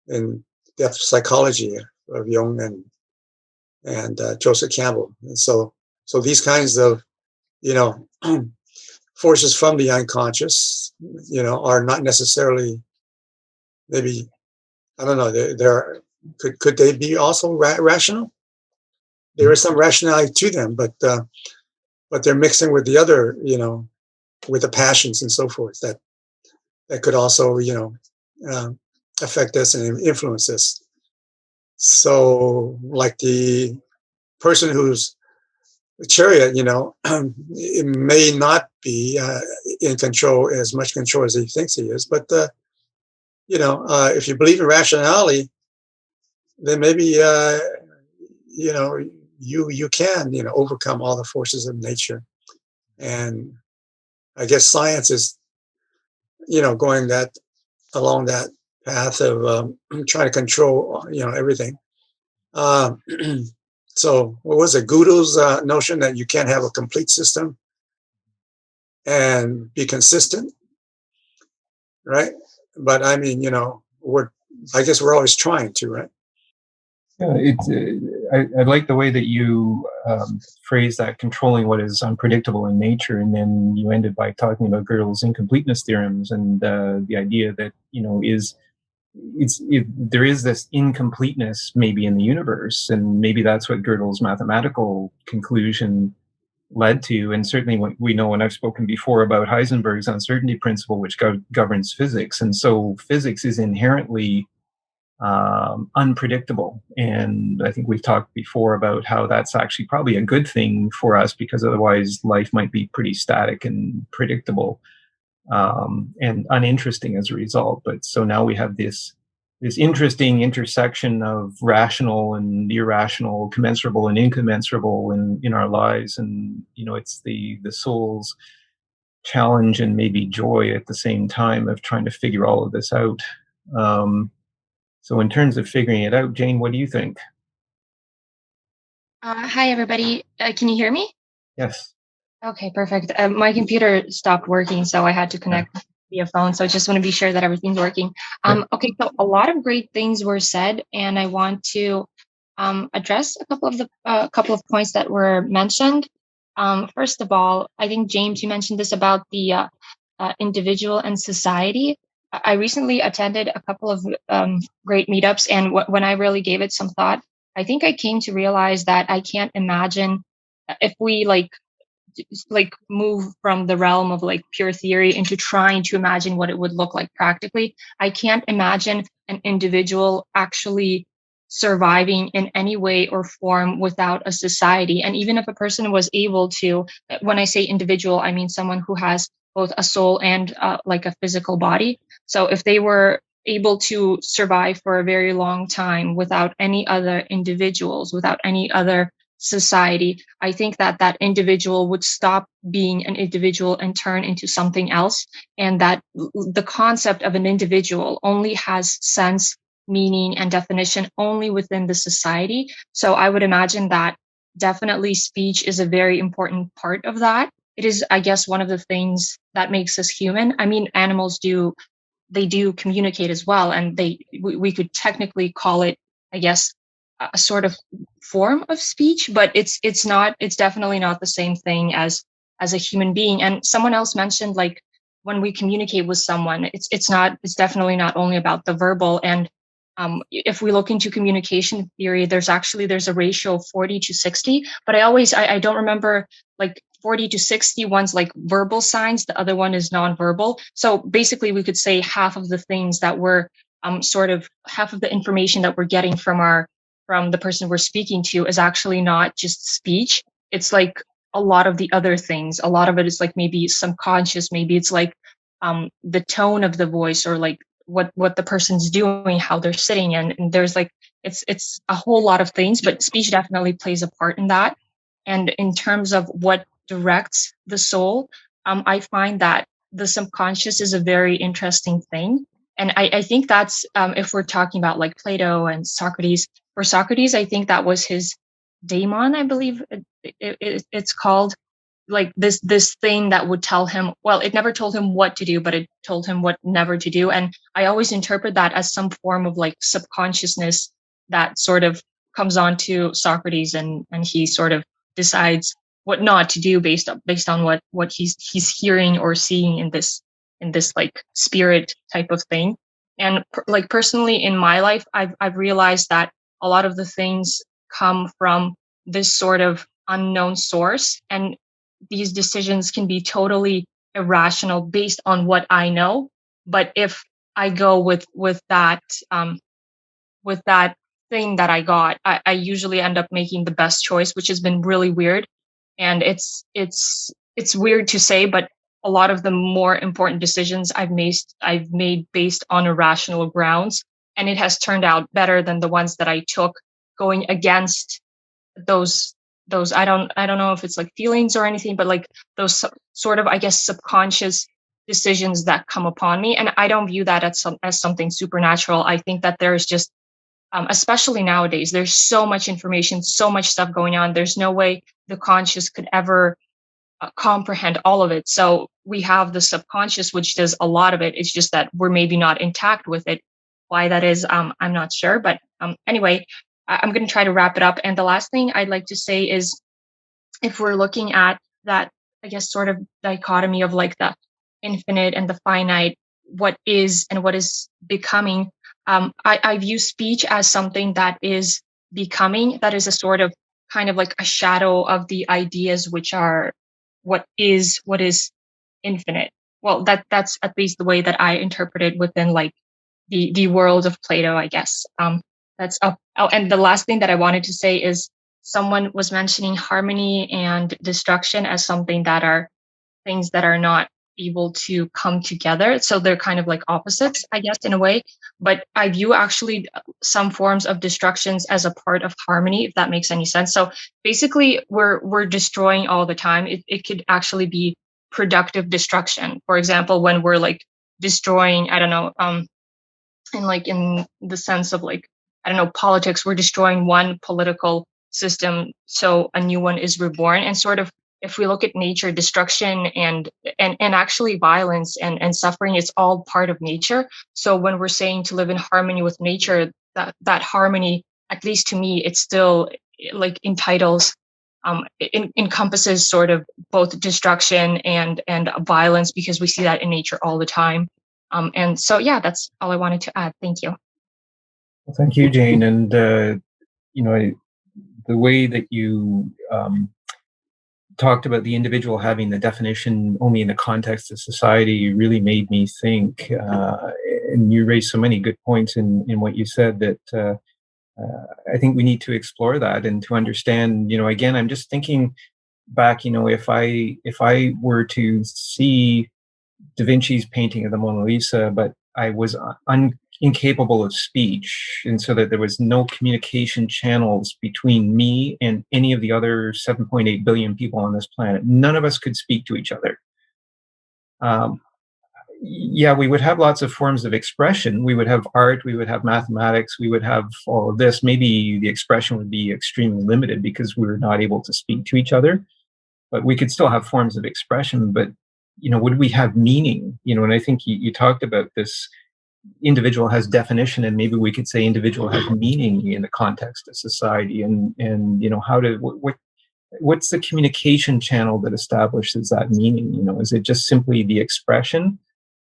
in depth psychology of Jung and Joseph Campbell. And so these kinds of, forces from the unconscious, are not necessarily, maybe, I don't know, could they be also rational? There is some rationality to them, but they're mixing with the other, with the passions and so forth that could also, affect us and influence us. So, like the person who's a chariot, it may not be in control, as much control as he thinks he is. But if you believe in rationality, then maybe you can overcome all the forces of nature. And I guess science is going along that path of trying to control everything. So what was it, Guru's notion that you can't have a complete system and be consistent, right? But I mean, I guess we're always trying to, right? Yeah, I like the way that you phrase that, controlling what is unpredictable in nature, and then you ended by talking about Gödel's incompleteness theorems and the idea that there is this incompleteness maybe in the universe, and maybe that's what Gödel's mathematical conclusion led to. And certainly what we know, and I've spoken before about Heisenberg's uncertainty principle, which governs physics, and so physics is inherently unpredictable. And I think we've talked before about how that's actually probably a good thing for us, because otherwise life might be pretty static and predictable, and uninteresting as a result. But so now we have this interesting intersection of rational and irrational, commensurable and incommensurable in our lives. And it's the soul's challenge and maybe joy at the same time of trying to figure all of this out. So in terms of figuring it out, Jane, what do you think? Hi, everybody. Can you hear me? Yes. Okay, perfect. My computer stopped working, so I had to connect via phone. So I just want to be sure that everything's working. Okay, so a lot of great things were said, and I want to address a couple of points that were mentioned. First of all, I think, James, you mentioned this about the individual and society. I recently attended a couple of great meetups, and when I really gave it some thought, I think I came to realize that I can't imagine if we move from the realm of pure theory into trying to imagine what it would look like practically. I can't imagine an individual actually surviving in any way or form without a society. And even if a person was able to, when I say individual, I mean someone who has both a soul and a physical body. So if they were able to survive for a very long time without any other individuals, without any other society, I think that individual would stop being an individual and turn into something else. And that the concept of an individual only has sense, meaning, and definition only within the society. So I would imagine that definitely speech is a very important part of that. It is, I guess, one of the things that makes us human. I mean, animals do communicate as well, and we could technically call it, I guess, a sort of form of speech, but it's definitely not the same thing as a human being. And someone else mentioned, when we communicate with someone, it's definitely not only about the verbal. And if we look into communication theory, there's a ratio of 40 to 60, but I don't remember 40 to 60, one's verbal signs, the other one is nonverbal. So basically we could say half of the things that we're half of the information that we're getting from the person we're speaking to is actually not just speech. It's a lot of the other things. A lot of it is maybe subconscious, maybe it's the tone of the voice, or what the person's doing, how they're sitting, and there's it's a whole lot of things, but speech definitely plays a part in that. And in terms of what directs the soul, I find that the subconscious is a very interesting thing. And I think that's, if we're talking about like Plato and Socrates, for Socrates, I think that was his daemon, I believe it's called, like this thing that would tell him, well, it never told him what to do, but it told him what never to do. And I always interpret that as some form of like subconsciousness that sort of comes on to Socrates, and he sort of decides what not to do based on what he's hearing or seeing in this like spirit type of thing. And like personally in my life, I've realized that a lot of the things come from this sort of unknown source, and these decisions can be totally irrational based on what I know. But if I go with that thing that I got, I usually end up making the best choice, which has been really weird. And it's weird to say, but a lot of the more important decisions I've made based on irrational grounds, and it has turned out better than the ones that I took going against those I don't know if it's like feelings or anything, but like those sort of, I guess, subconscious decisions that come upon me. And I don't view that as something supernatural. I think that there's just especially nowadays, there's so much information, so much stuff going on. There's no way the conscious could ever comprehend all of it. So we have the subconscious, which does a lot of it. It's just that we're maybe not intact with it. Why that is, I'm not sure. But anyway, I'm going to try to wrap it up. And the last thing I'd like to say is, if we're looking at that, I guess, sort of dichotomy of like the infinite and the finite, what is and what is becoming, I view speech as something that is becoming, that is a sort of kind of like a shadow of the ideas, which are what is infinite. Well, that's at least the way that I interpret it within like the world of Plato, I guess. That's up. Oh, and the last thing that I wanted to say is, someone was mentioning harmony and destruction as something that are things that are not able to come together. So they're kind of like opposites, I guess, in a way. But I view actually some forms of destructions as a part of harmony, if that makes any sense. So basically, we're destroying all the time. It could actually be productive destruction. For example, when we're like destroying, I don't know, in the sense of like, I don't know, politics, we're destroying one political system so a new one is reborn. And sort of, if we look at nature, destruction and actually violence and suffering, it's all part of nature. So when we're saying to live in harmony with nature, that harmony, at least to me, it's still like entitles, encompasses sort of both destruction and violence, because we see that in nature all the time. And so, yeah, that's all I wanted to add. Thank you. Well, thank you, Jane. And, the way that you talked about the individual having the definition only in the context of society really made me think. And you raised so many good points in what you said that I think we need to explore that and to understand, again, I'm just thinking back, if I were to see Da Vinci's painting of the Mona Lisa, but I was incapable of speech, and so that there was no communication channels between me and any of the other 7.8 billion people on this planet. None of us could speak to each other. Yeah, we would have lots of forms of expression. We would have art, we would have mathematics, we would have all of this. Maybe the expression would be extremely limited because we were not able to speak to each other, but we could still have forms of expression. But would we have meaning? And I think you talked about this individual has definition, and maybe we could say individual has meaning in the context of society. And what's the communication channel that establishes that meaning? Is it just simply the expression,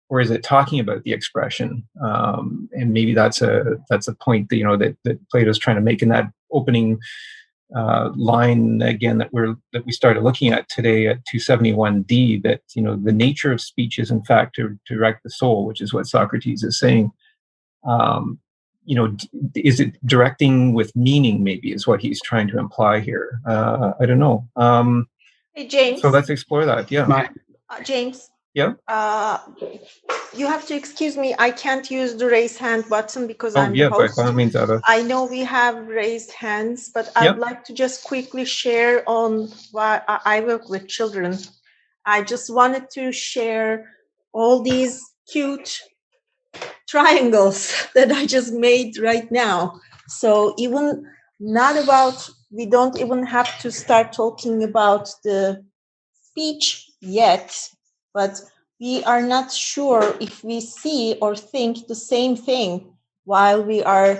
or is it talking about the expression? And maybe that's a point that that Plato's trying to make in that opening line again that we started looking at today at 271D, that the nature of speech is in fact to direct the soul, which is what Socrates is saying. Is it directing with meaning? Maybe is what he's trying to imply here. I don't know. Hey, James. So let's explore that. Yeah. James. Yeah. you have to excuse me. I can't use the raise hand button because Oh, I'm the yeah, by host. all means, Ada. I know we have raised hands, but I Yep. would like to just quickly share on why I work with children. I just wanted to share all these cute triangles that I just made right now. So even not about, we don't even have to start talking about the speech yet, but we are not sure if we see or think the same thing while we are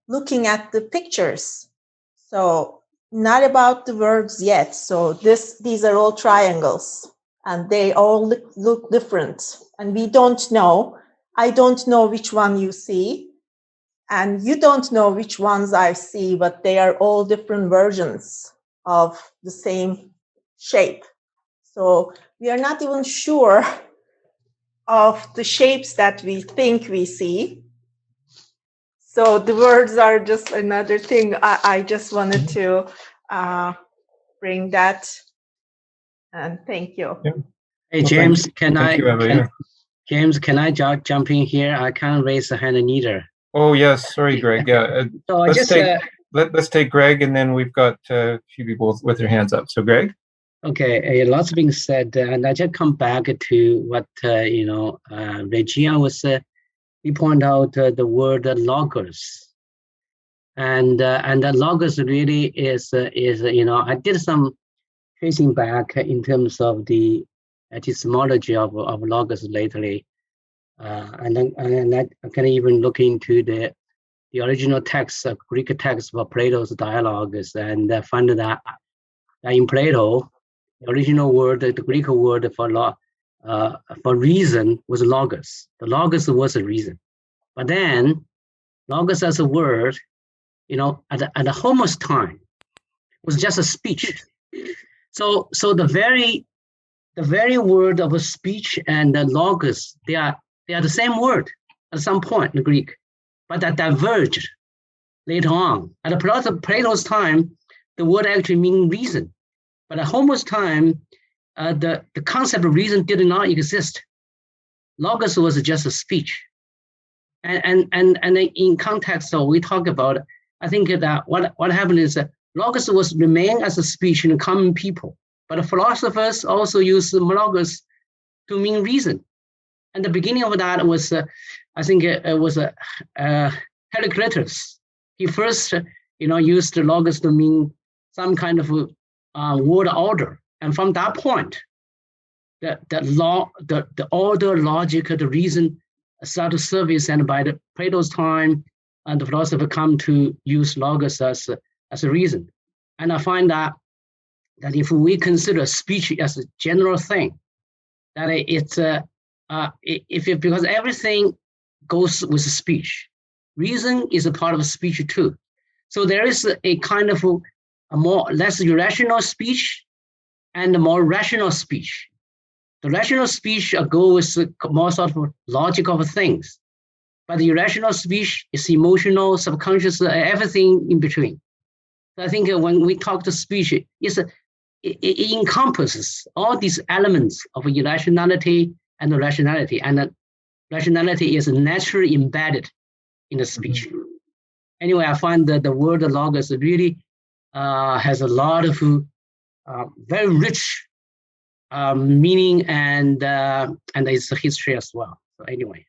looking at the pictures. So not about the words yet. So these are all triangles and they all look different. And we don't know. I don't know which one you see. And you don't know which ones I see, but they are all different versions of the same shape. So we are not even sure of the shapes that we think we see. So the words are just another thing. I just wanted to bring that. And thank you. Yeah. Hey, Well, James, thank you, Eva, James, can I jump in here? I can't raise the hand neither. Oh, yes. Sorry, Greg. Yeah. So I let's just let's take Greg, and then we've got a few people with their hands up. So, Greg. okay. Lots being said, and I just come back to what Regina was. He pointed out the word logos, and the logos really is I did some tracing back in terms of the epistemology of logos lately, and I can even look into the original text, Greek text for Plato's dialogues, and find that in Plato, the original word, the Greek word for reason was logos. The logos was a reason, but then logos as a word, at the Homer's time, was just a speech. So the very word of a speech and the logos, they are the same word at some point in Greek, but that diverged later on. At Plato's time, the word actually means reason, but at Homer's time, the concept of reason did not exist. Logos was just a speech, and in context, so we talk about. I think that what happened is that logos was remain as a speech in common people, but the philosophers also use logos to mean reason. And the beginning of that was, I think it was Heraclitus. He first, used the logos to mean some kind of word order, and from that point, the order, logic, the reason started to surface, and by the Plato's time, and the philosopher come to use logos as a reason. And I find that if we consider speech as a general thing, that it's because everything goes with speech. Reason is a part of speech too. So there is a kind of a less irrational speech and a more rational speech. The rational speech goes with more sort of logic of things, but the irrational speech is emotional, subconscious, everything in between. So I think when we talk to speech, it encompasses all these elements of irrationality and rationality, and that rationality is naturally embedded in the speech. Mm-hmm. Anyway, I find that the word logos really has a lot of very rich meaning and its history as well. So anyway.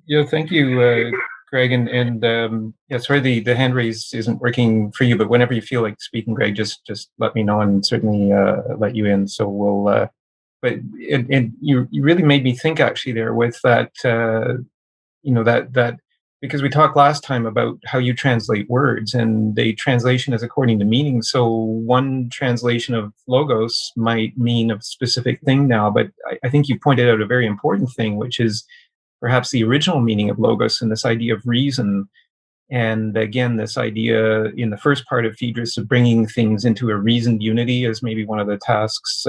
Yeah, thank you, Greg. And sorry, the hand raise isn't working for you, but whenever you feel like speaking, Greg, just let me know, and certainly let you in. So we'll. But you really made me think actually there with that. That because we talked last time about how you translate words, and the translation is according to meaning. So one translation of logos might mean a specific thing now, but I think you pointed out a very important thing, which is perhaps the original meaning of logos and this idea of reason. And again, this idea in the first part of Phaedrus of bringing things into a reasoned unity as maybe one of the tasks,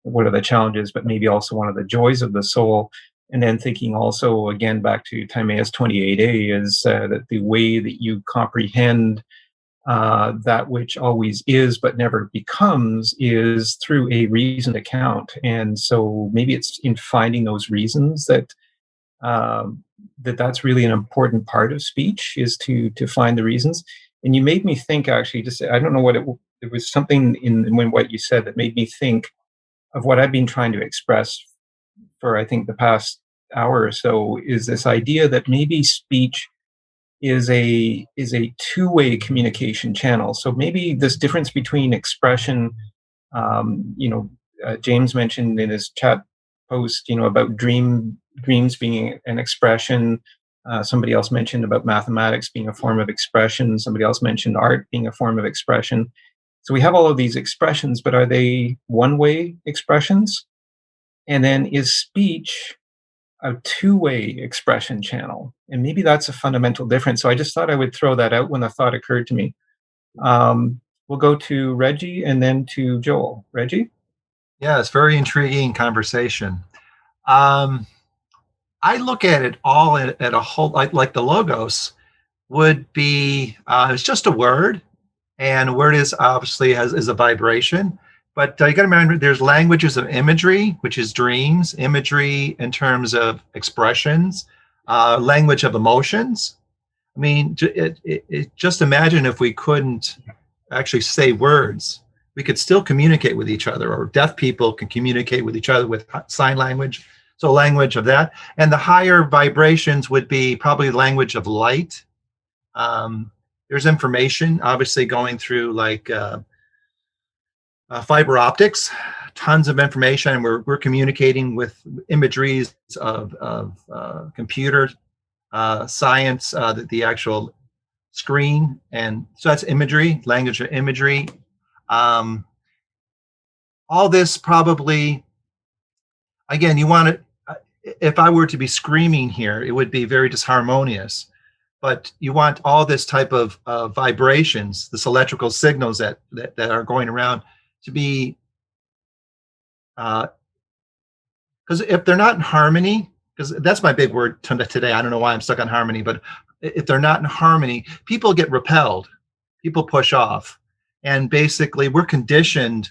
one of the challenges, but maybe also one of the joys of the soul. And then thinking also, again, back to Timaeus 28a, is that the way that you comprehend that which always is but never becomes is through a reasoned account. And so maybe it's in finding those reasons that that's really an important part of speech, is to find the reasons. And you made me think, actually, just I don't know what it was something in what you said that made me think of what I've been trying to express for, I think, the past hour or so, is this idea that maybe speech is a two-way communication channel. So maybe this difference between expression, James mentioned in his chat post, about dreams being an expression. Somebody else mentioned about mathematics being a form of expression. Somebody else mentioned art being a form of expression. So we have all of these expressions, but are they one-way expressions? And then is speech a two-way expression channel? And maybe that's a fundamental difference. So I just thought I would throw that out when the thought occurred to me. We'll go to Reggie and then to Joel. Reggie? Yeah, it's very intriguing conversation. I look at it all at a whole, like the logos would be, it's just a word, and a word is obviously is a vibration. But you got to remember, there's languages of imagery, which is dreams, imagery in terms of expressions, language of emotions. I mean, just imagine if we couldn't actually say words, we could still communicate with each other, or deaf people can communicate with each other with sign language. So language of that. And the higher vibrations would be probably language of light. There's information obviously going through like fiber optics, tons of information, and we're communicating with imageries of computer science, the actual screen, and so that's imagery, language of imagery. All this probably, again, you want to, if I were to be screaming here, it would be very disharmonious. But you want all this type of vibrations, this electrical signals that are going around, to be, because if they're not in harmony, because that's my big word today. I don't know why I'm stuck on harmony, but if they're not in harmony, people get repelled, people push off, and basically we're conditioned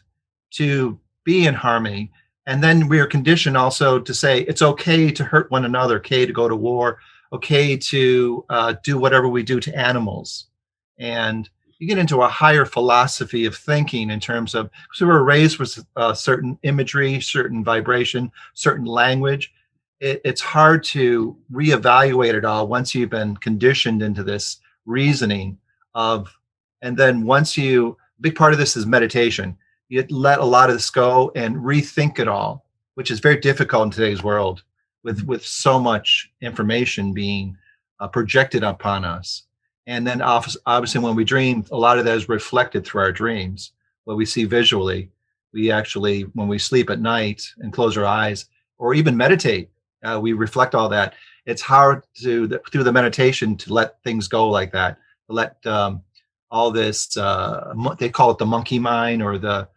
to be in harmony. And then we are conditioned also to say it's okay to hurt one another, okay to go to war, okay to do whatever we do to animals. And you get into a higher philosophy of thinking in terms of, so we're raised with certain imagery, certain vibration, certain language. It's hard to reevaluate it all once you've been conditioned into this reasoning of, and then once you, big part of this is meditation. You let a lot of this go and rethink it all, which is very difficult in today's world with so much information being projected upon us. And then obviously when we dream, a lot of that is reflected through our dreams, what we see visually. We actually, when we sleep at night and close our eyes, or even meditate, we reflect all that. It's hard to, through the meditation, to let things go like that, to let all this, they call it the monkey mind, or the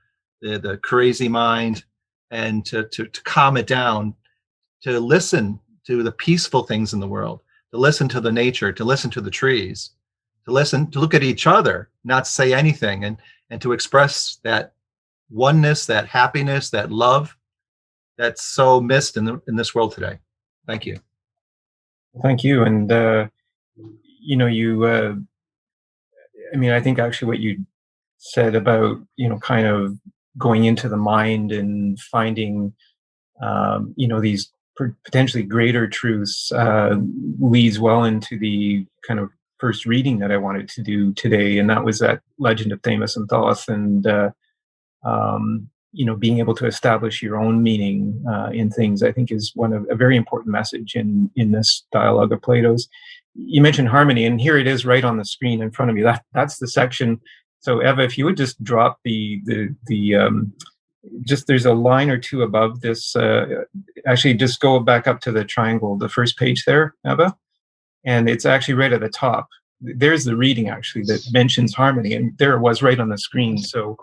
crazy mind, and to calm it down, to listen to the peaceful things in the world, to listen to the nature, to listen to the trees, to listen, to look at each other, not say anything, and to express that oneness, that happiness, that love that's so missed in this world today. Thank you. Thank you. And I mean, I think actually what you said about, kind of going into the mind and finding, these potentially greater truths leads well into the kind of first reading that I wanted to do today. And that was that legend of Thamus and Theuth, and, being able to establish your own meaning in things, I think is a very important message in this dialogue of Plato's. You mentioned harmony, and here it is right on the screen in front of you. That's the section. So Eva, if you would just drop just there's a line or two above this. Actually, just go back up to the triangle, the first page there, Eva, and it's actually right at the top. There's the reading actually that mentions harmony, and there it was right on the screen. So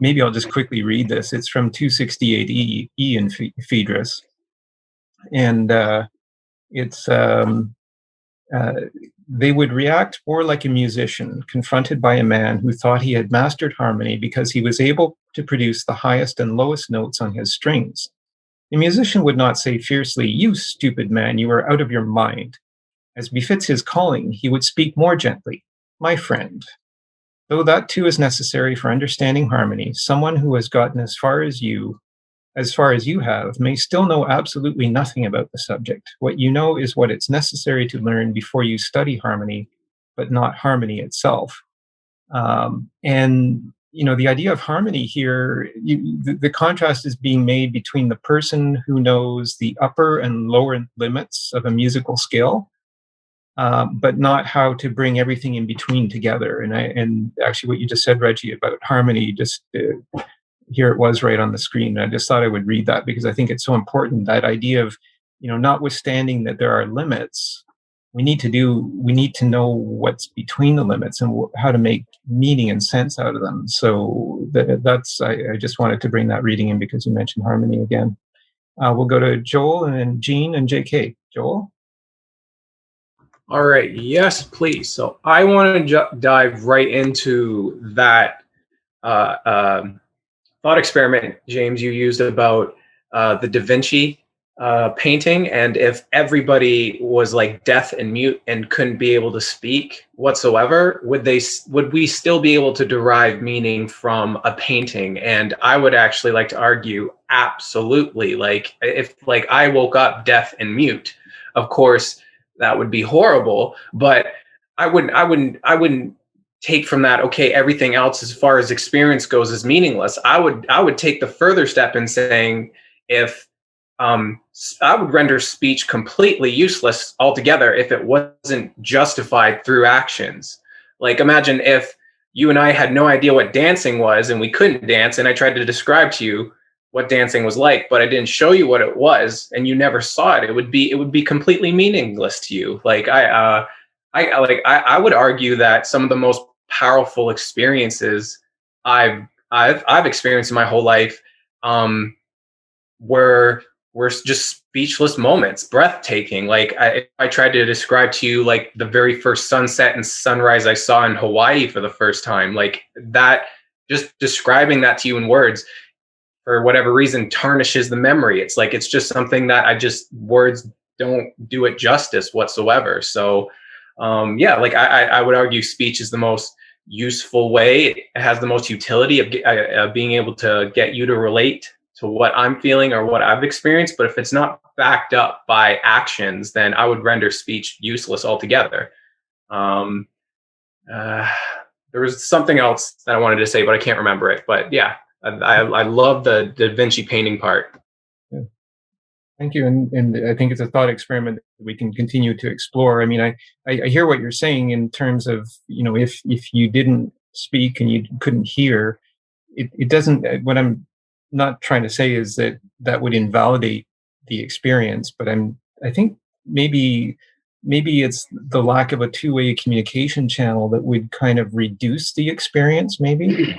maybe I'll just quickly read this. It's from 268 E in Phaedrus, and it's they would react more like a musician confronted by a man who thought he had mastered harmony because he was able to produce the highest and lowest notes on his strings. The musician would not say fiercely, "You stupid man, you are out of your mind." As befits his calling, he would speak more gently, "My friend." Though that too is necessary for understanding harmony, someone who has gotten as far as you have, may still know absolutely nothing about the subject. What you know is what it's necessary to learn before you study harmony, but not harmony itself. And the idea of harmony here, the contrast is being made between the person who knows the upper and lower limits of a musical scale, but not how to bring everything in between together. And actually, what you just said, Reggie, about harmony, just here it was right on the screen. I just thought I would read that because I think it's so important. That idea of, notwithstanding that there are limits, we need to know what's between the limits and how to make meaning and sense out of them. So I just wanted to bring that reading in because you mentioned harmony again. We'll go to Joel and then Jean and JK. Joel? All right. Yes, please. So I want to dive right into that thought experiment, James, you used about the Da Vinci painting, and if everybody was like deaf and mute and couldn't be able to speak whatsoever, would we still be able to derive meaning from a painting? And I would actually like to argue absolutely. Like if I woke up deaf and mute, of course that would be horrible, but I wouldn't take from that, okay, everything else as far as experience goes is meaningless. I would take the further step in saying, if I would render speech completely useless altogether if it wasn't justified through actions. Like imagine if you and I had no idea what dancing was and we couldn't dance, and I tried to describe to you what dancing was like, but I didn't show you what it was and you never saw it. It would be completely meaningless to you. Like I would argue that some of the most powerful experiences I've experienced in my whole life were just speechless moments, breathtaking. Like I tried to describe to you like the very first sunset and sunrise I saw in Hawaii for the first time, like that, just describing that to you in words for whatever reason tarnishes the memory. It's just something that words don't do it justice whatsoever. So I would argue speech is the most useful way. It has the most utility of being able to get you to relate to what I'm feeling or what I've experienced. But if it's not backed up by actions, then I would render speech useless altogether. There was something else that I wanted to say, but I can't remember it. But yeah, I love the Da Vinci painting part. Yeah. Thank you. And I think it's a thought experiment that we can continue to explore. I mean, I hear what you're saying in terms of, if you didn't speak and you couldn't hear, it doesn't, what I'm not trying to say is that would invalidate the experience, but I think maybe it's the lack of a two-way communication channel that would kind of reduce the experience, maybe.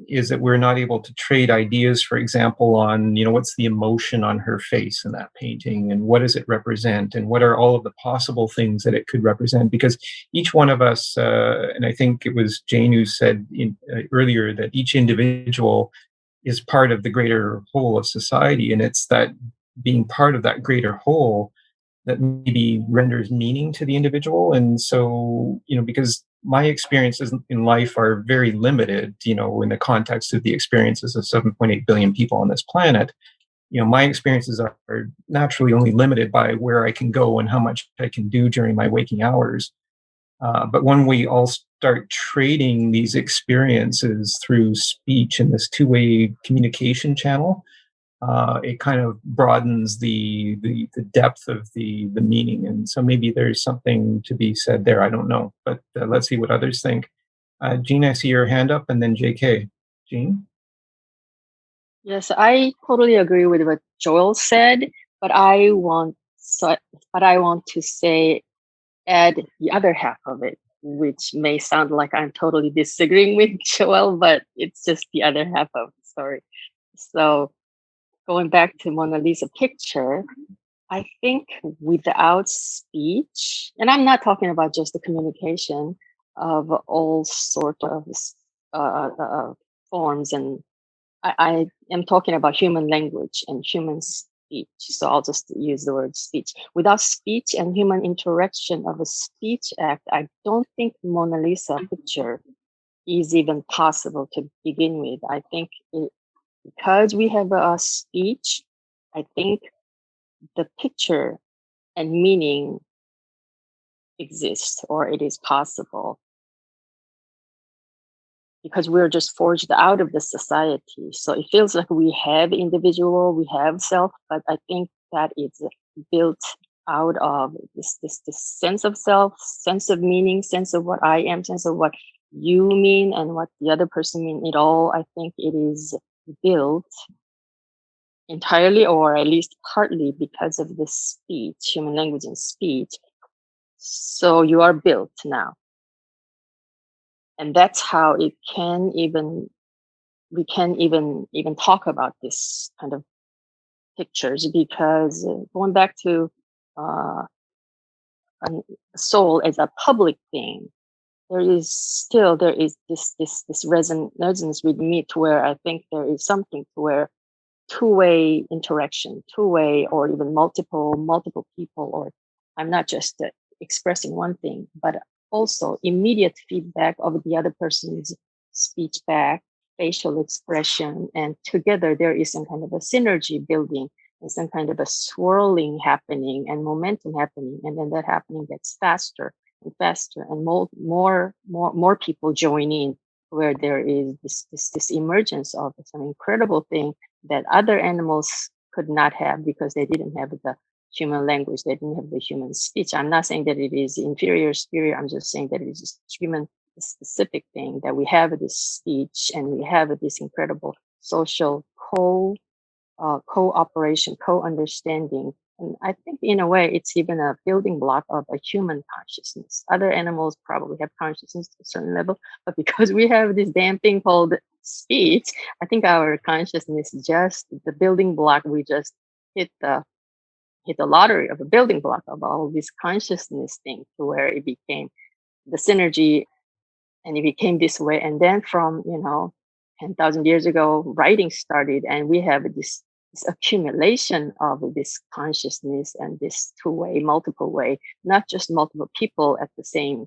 Is that we're not able to trade ideas, for example, on, what's the emotion on her face in that painting and what does it represent and what are all of the possible things that it could represent? Because each one of us, and I think it was Jane who said earlier that each individual is part of the greater whole of society. And it's that being part of that greater whole that maybe renders meaning to the individual. And so, because my experiences in life are very limited, in the context of the experiences of 7.8 billion people on this planet, my experiences are naturally only limited by where I can go and how much I can do during my waking hours. But when we all start trading these experiences through speech and this two-way communication channel, it kind of broadens the depth of the meaning. And so maybe there's something to be said there. I don't know, but let's see what others think. Jean, I see your hand up, and then JK. Jean? Yes, I totally agree with what Joel said, but I want to say add the other half of it, which may sound like I'm totally disagreeing with Joel, but it's just the other half of the story. So going back to Mona Lisa picture, I think without speech, and I'm not talking about just the communication of all sort of forms, and I am talking about human language and human speech. So I'll just use the word speech. Without speech and human interaction of a speech act, I don't think Mona Lisa picture is even possible to begin with. I think because we have a speech, I think the picture and meaning exists, or it is possible, because we're just forged out of the society. So it feels like we have individual, we have self, but I think that it's built out of this sense of self, sense of meaning, sense of what I am, sense of what you mean and what the other person mean. It all, I think it is built entirely, or at least partly, because of the speech, human language and speech. So you are built now. And that's how it can even, we can even talk about this kind of pictures, because going back to soul as a public thing, there is this resonance with me, to where I think there is something to where two-way interaction, two-way, or even multiple people, or I'm not just expressing one thing, but also immediate feedback of the other person's speech back, facial expression, and together there is some kind of a synergy building and some kind of a swirling happening and momentum happening, and then that happening gets faster and faster, and more people join in, where there is this emergence of some incredible thing that other animals could not have, because they didn't have the human language, they didn't have the human speech. I'm not saying that it is inferior, superior. I'm just saying that it is a human specific thing, that we have this speech and we have this incredible social cooperation, co-understanding. And I think in a way, it's even a building block of a human consciousness. Other animals probably have consciousness to a certain level, but because we have this damn thing called speech, I think our consciousness is just the building block. We just hit the lottery of a building block of all this consciousness thing, to where it became the synergy, and it became this way. And then from 10,000 years ago, writing started, and we have this accumulation of this consciousness and this two-way, multiple way, not just multiple people at the same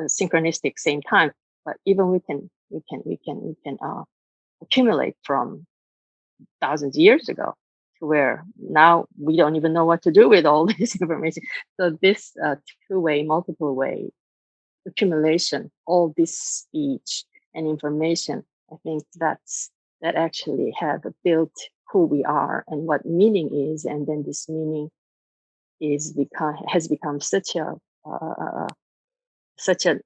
synchronistic same time, but even we can accumulate from thousands of years ago, to where now we don't even know what to do with all this information. So this two-way, multiple way accumulation, all this speech and information, I think that actually have built who we are and what meaning is, and then this meaning has become such an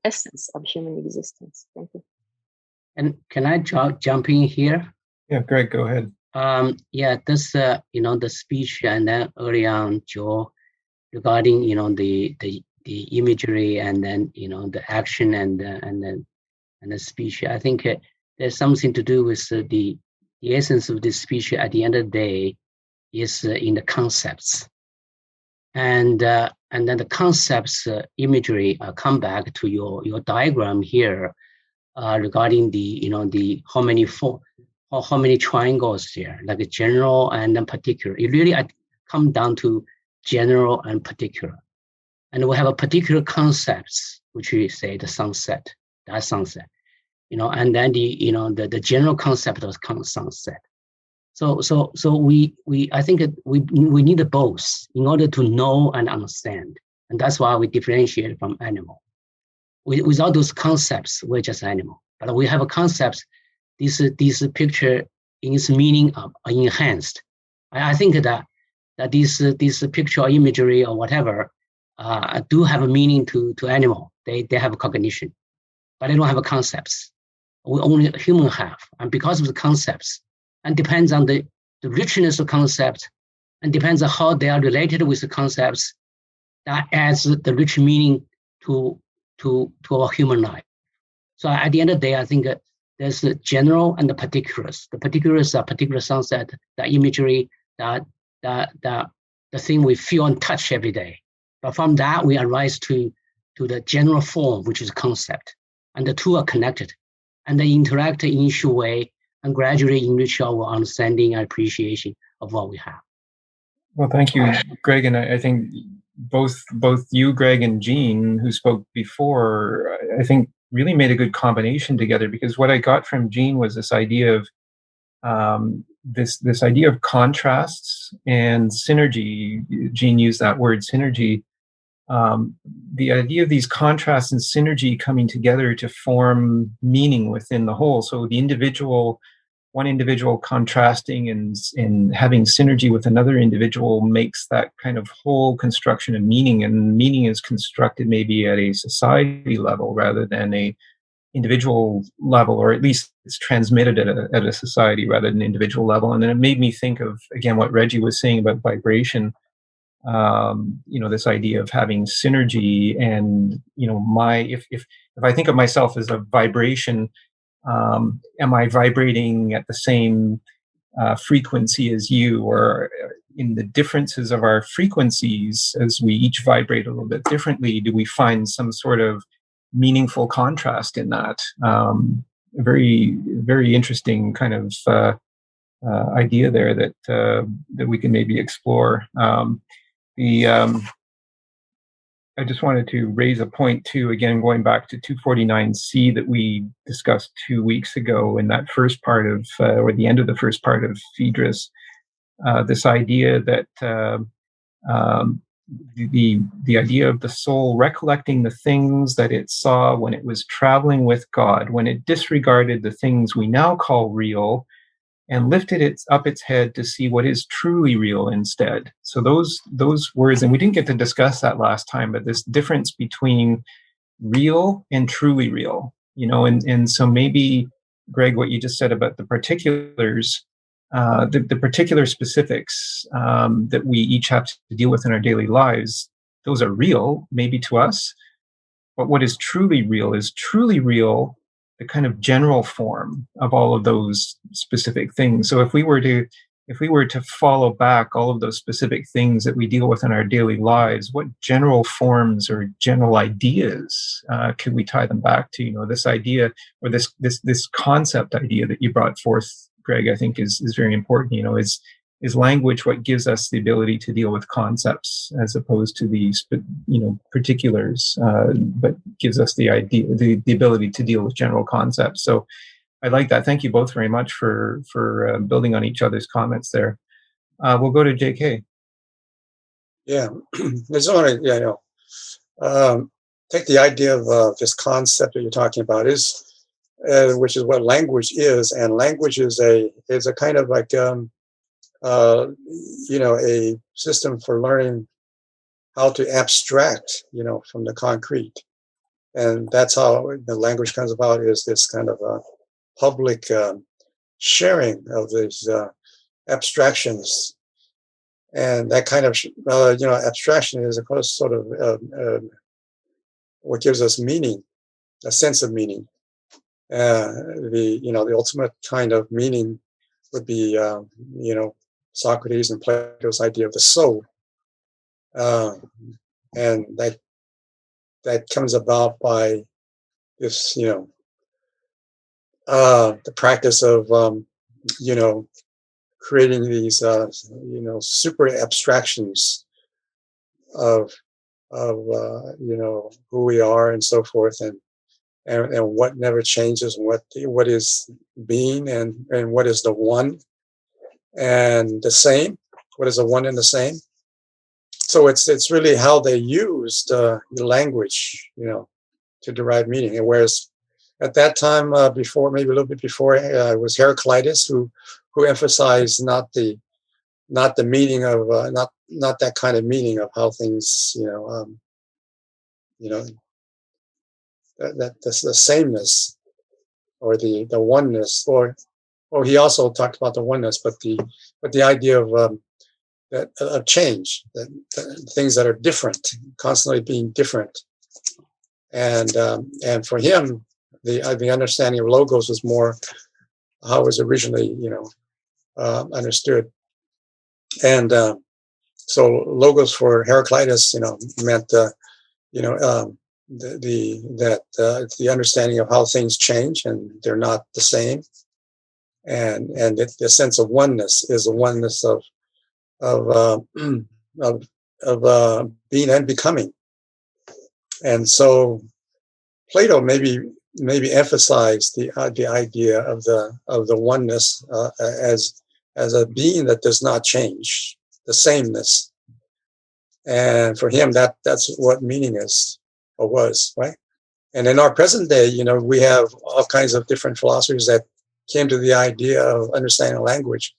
essence of human existence. Thank you. And can I jump in here? Yeah, Greg, go ahead. This the speech, and then early on, Joe, regarding the imagery, and then the action, and the speech. I think there's something to do with the essence of this speech. At the end of the day, is in the concepts, and then the concepts imagery come back to your diagram here regarding the how many triangles there, like a general and then particular. It really come down to general and particular. And we have a particular concepts, which we say the sunset, that sunset, and then the general concept of sunset. So we I think we need both in order to know and understand. And that's why we differentiate from animal. Without those concepts, we're just animal. But we have a concept. This picture in its meaning are enhanced. I think that this picture or imagery or whatever do have a meaning to animal. They have a cognition, but they don't have a concepts. We only human have, and because of the concepts, and depends on the richness of concept, and depends on how they are related with the concepts, that adds the rich meaning to our human life. So at the end of the day, I think there's the general and the particulars. The particulars are particular sunset, the imagery, that the thing we feel and touch every day. But from that, we arise to the general form, which is concept. And the two are connected. And they interact in each way and gradually enrich our understanding and appreciation of what we have. Well, thank you, Greg. And I think both you, Greg, and Jean, who spoke before, I think really made a good combination together, because what I got from Jean was this idea of this idea of contrasts and synergy. Jean used that word, synergy. The idea of these contrasts and synergy coming together to form meaning within the whole. So the one individual contrasting and having synergy with another individual makes that kind of whole construction of meaning. And meaning is constructed maybe at a society level rather than a individual level, or at least it's transmitted at a society rather than individual level. And then it made me think of, again, what Reggie was saying about vibration. This idea of having synergy, and if I think of myself as a vibration, am I vibrating at the same frequency as you, or in the differences of our frequencies, as we each vibrate a little bit differently, do we find some sort of meaningful contrast in that? Very, very interesting kind of idea there that we can maybe explore. I just wanted to raise a point too, again, going back to 249C that we discussed 2 weeks ago in that first part of, or the end of the first part of Phaedrus, this idea that the idea of the soul recollecting the things that it saw when it was traveling with God, when it disregarded the things we now call real, and lifted up its head to see what is truly real instead. So those words, and we didn't get to discuss that last time, but this difference between real and truly real, and so maybe, Greg, what you just said about the particulars, the particular specifics that we each have to deal with in our daily lives, those are real, maybe to us, but what is truly real the kind of general form of all of those specific things. So if we were to follow back all of those specific things that we deal with in our daily lives, what general forms or general ideas could we tie them back to? This idea, or this concept idea that you brought forth, Greg, I think is very important. Is language what gives us the ability to deal with concepts as opposed to the particulars, but gives us the ability to deal with general concepts. So I like that. Thank you both very much for building on each other's comments there. We'll go to JK. Yeah, I just want to take the idea of this concept that you're talking about, which is what language is, and language is a kind of like a system for learning how to abstract, from the concrete. And that's how the language comes about, is this kind of public sharing of these abstractions. And that kind of, abstraction is, of course, sort of what gives us meaning, a sense of meaning. The ultimate kind of meaning would be, Socrates and Plato's idea of the soul, and that comes about by this, the practice of, creating these, super abstractions of who we are and so forth, and what never changes, and what is being, and what is the one and the same, what is the one and the same. So it's really how they used the language, to derive meaning. And whereas at that time, before, maybe a little bit before, it was Heraclitus who emphasized not the meaning of not that kind of meaning of how things, that's the sameness, or the oneness, or he also talked about the oneness, but the idea of of change, that things that are different, constantly being different, and for him, the understanding of logos was more how it was originally, understood. And so logos for Heraclitus, meant the understanding of how things change and they're not the same, and the sense of oneness is the oneness of being and becoming. And so Plato maybe emphasized the idea of the oneness as a being that does not change, the sameness. And for him, that's what meaning is or was, right? And in our present day, we have all kinds of different philosophers that came to the idea of understanding language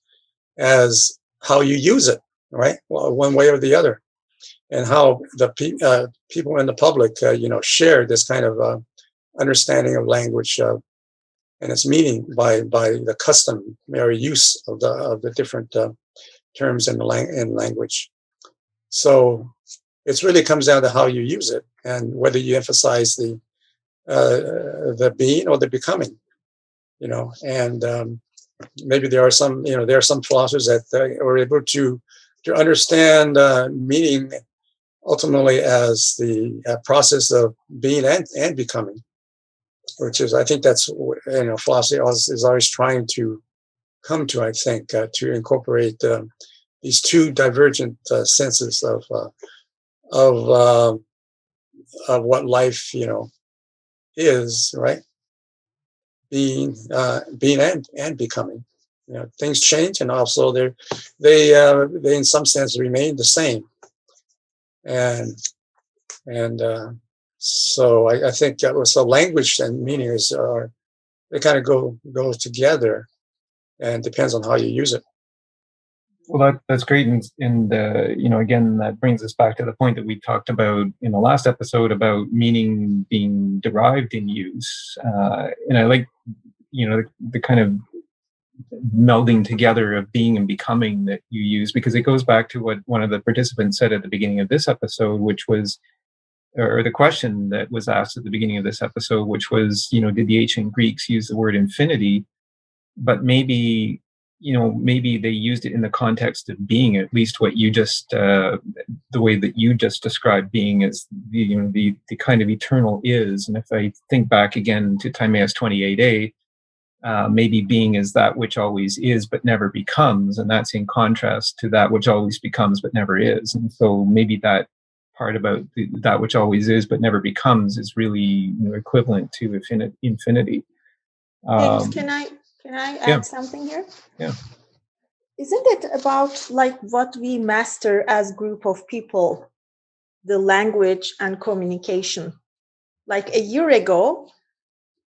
as how you use it, right? Well, one way or the other, and how the people in the public, share this kind of understanding of language and its meaning by the customary use of the different terms in language. So it really comes down to how you use it and whether you emphasize the being or the becoming, and maybe there are some philosophers that are able to understand meaning ultimately as the process of being and becoming, which is, I think that's, philosophy is always trying to come to, I think, to incorporate these two divergent senses of what life, is, right? Being and becoming. Things change, and also they in some sense remain the same. And so I think that was, so language and meaning they kind of go together, and depends on how you use it. Well, that's great, and again, that brings us back to the point that we talked about in the last episode about meaning being derived in use, and I like, the kind of melding together of being and becoming that you use, because it goes back to what one of the participants said at the beginning of this episode, which was, or the question that was asked at the beginning of this episode, which was, did the ancient Greeks use the word infinity? But maybe they used it in the context of being, at least what you just, the way that you just described being as the kind of eternal is. And if I think back again to Timaeus 28a, maybe being is that which always is but never becomes, and that's in contrast to that which always becomes but never is. And so maybe that part about that which always is but never becomes is really equivalent to infinity. James, can I add something here? Yeah. Isn't it about like what we master as group of people, the language and communication? Like a year ago,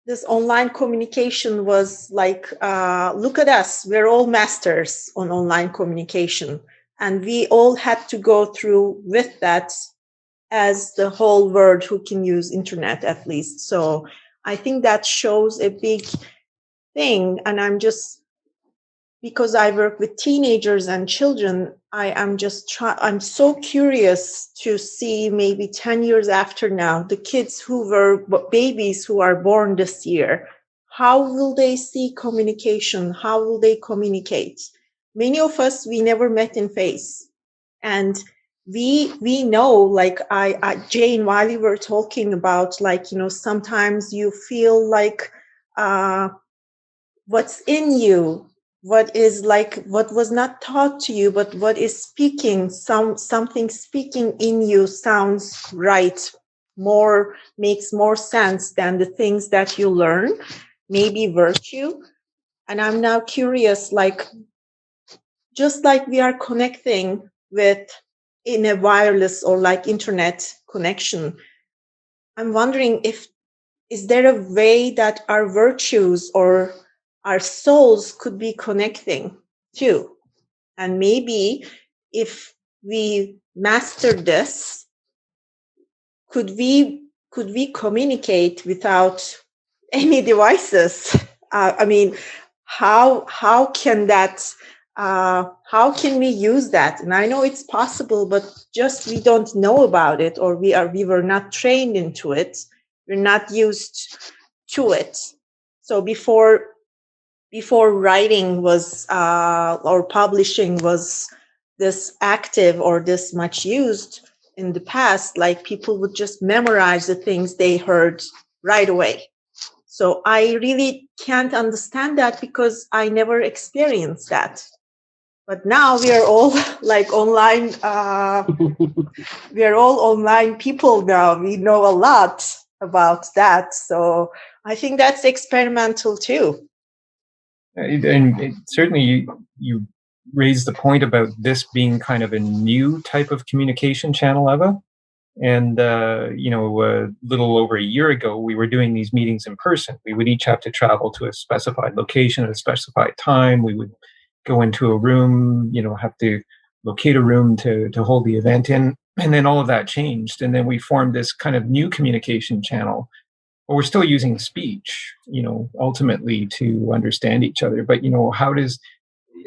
this online communication was like, look at us, we're all masters on online communication. And we all had to go through with that as the whole world who can use internet at least. So I think that shows a big thing. And because I work with teenagers and children, I'm so curious to see maybe 10 years after now, the kids who were babies who are born this year, how will they see communication? How will they communicate? Many of us, we never met in face. And we know, like Jane, while you were talking about, like, sometimes you feel like what's in you, what was not taught to you, but what is speaking, something speaking in you sounds right, makes more sense than the things that you learn, maybe virtue. And I'm now curious, like, just like we are connecting with in a wireless or like internet connection, I'm wondering, is there a way that our virtues or our souls could be connecting too? And maybe if we master this, could we communicate without any devices? I mean, how can that? How can we use that? And I know it's possible, but just we don't know about it, or we were not trained into it. We're not used to it. So before writing was or publishing was this active or this much used in the past, like people would just memorize the things they heard right away. So I really can't understand that because I never experienced that. But now we are all like online. We are all online people now. We know a lot about that. So I think that's experimental too. And certainly you raised the point about this being kind of a new type of communication channel, Eva. And, a little over a year ago, we were doing these meetings in person. We would each have to travel to a specified location at a specified time. We would go into a room, have to locate a room to hold the event in. And then all of that changed. And then we formed this kind of new communication channel. But we're still using speech, ultimately to understand each other. But,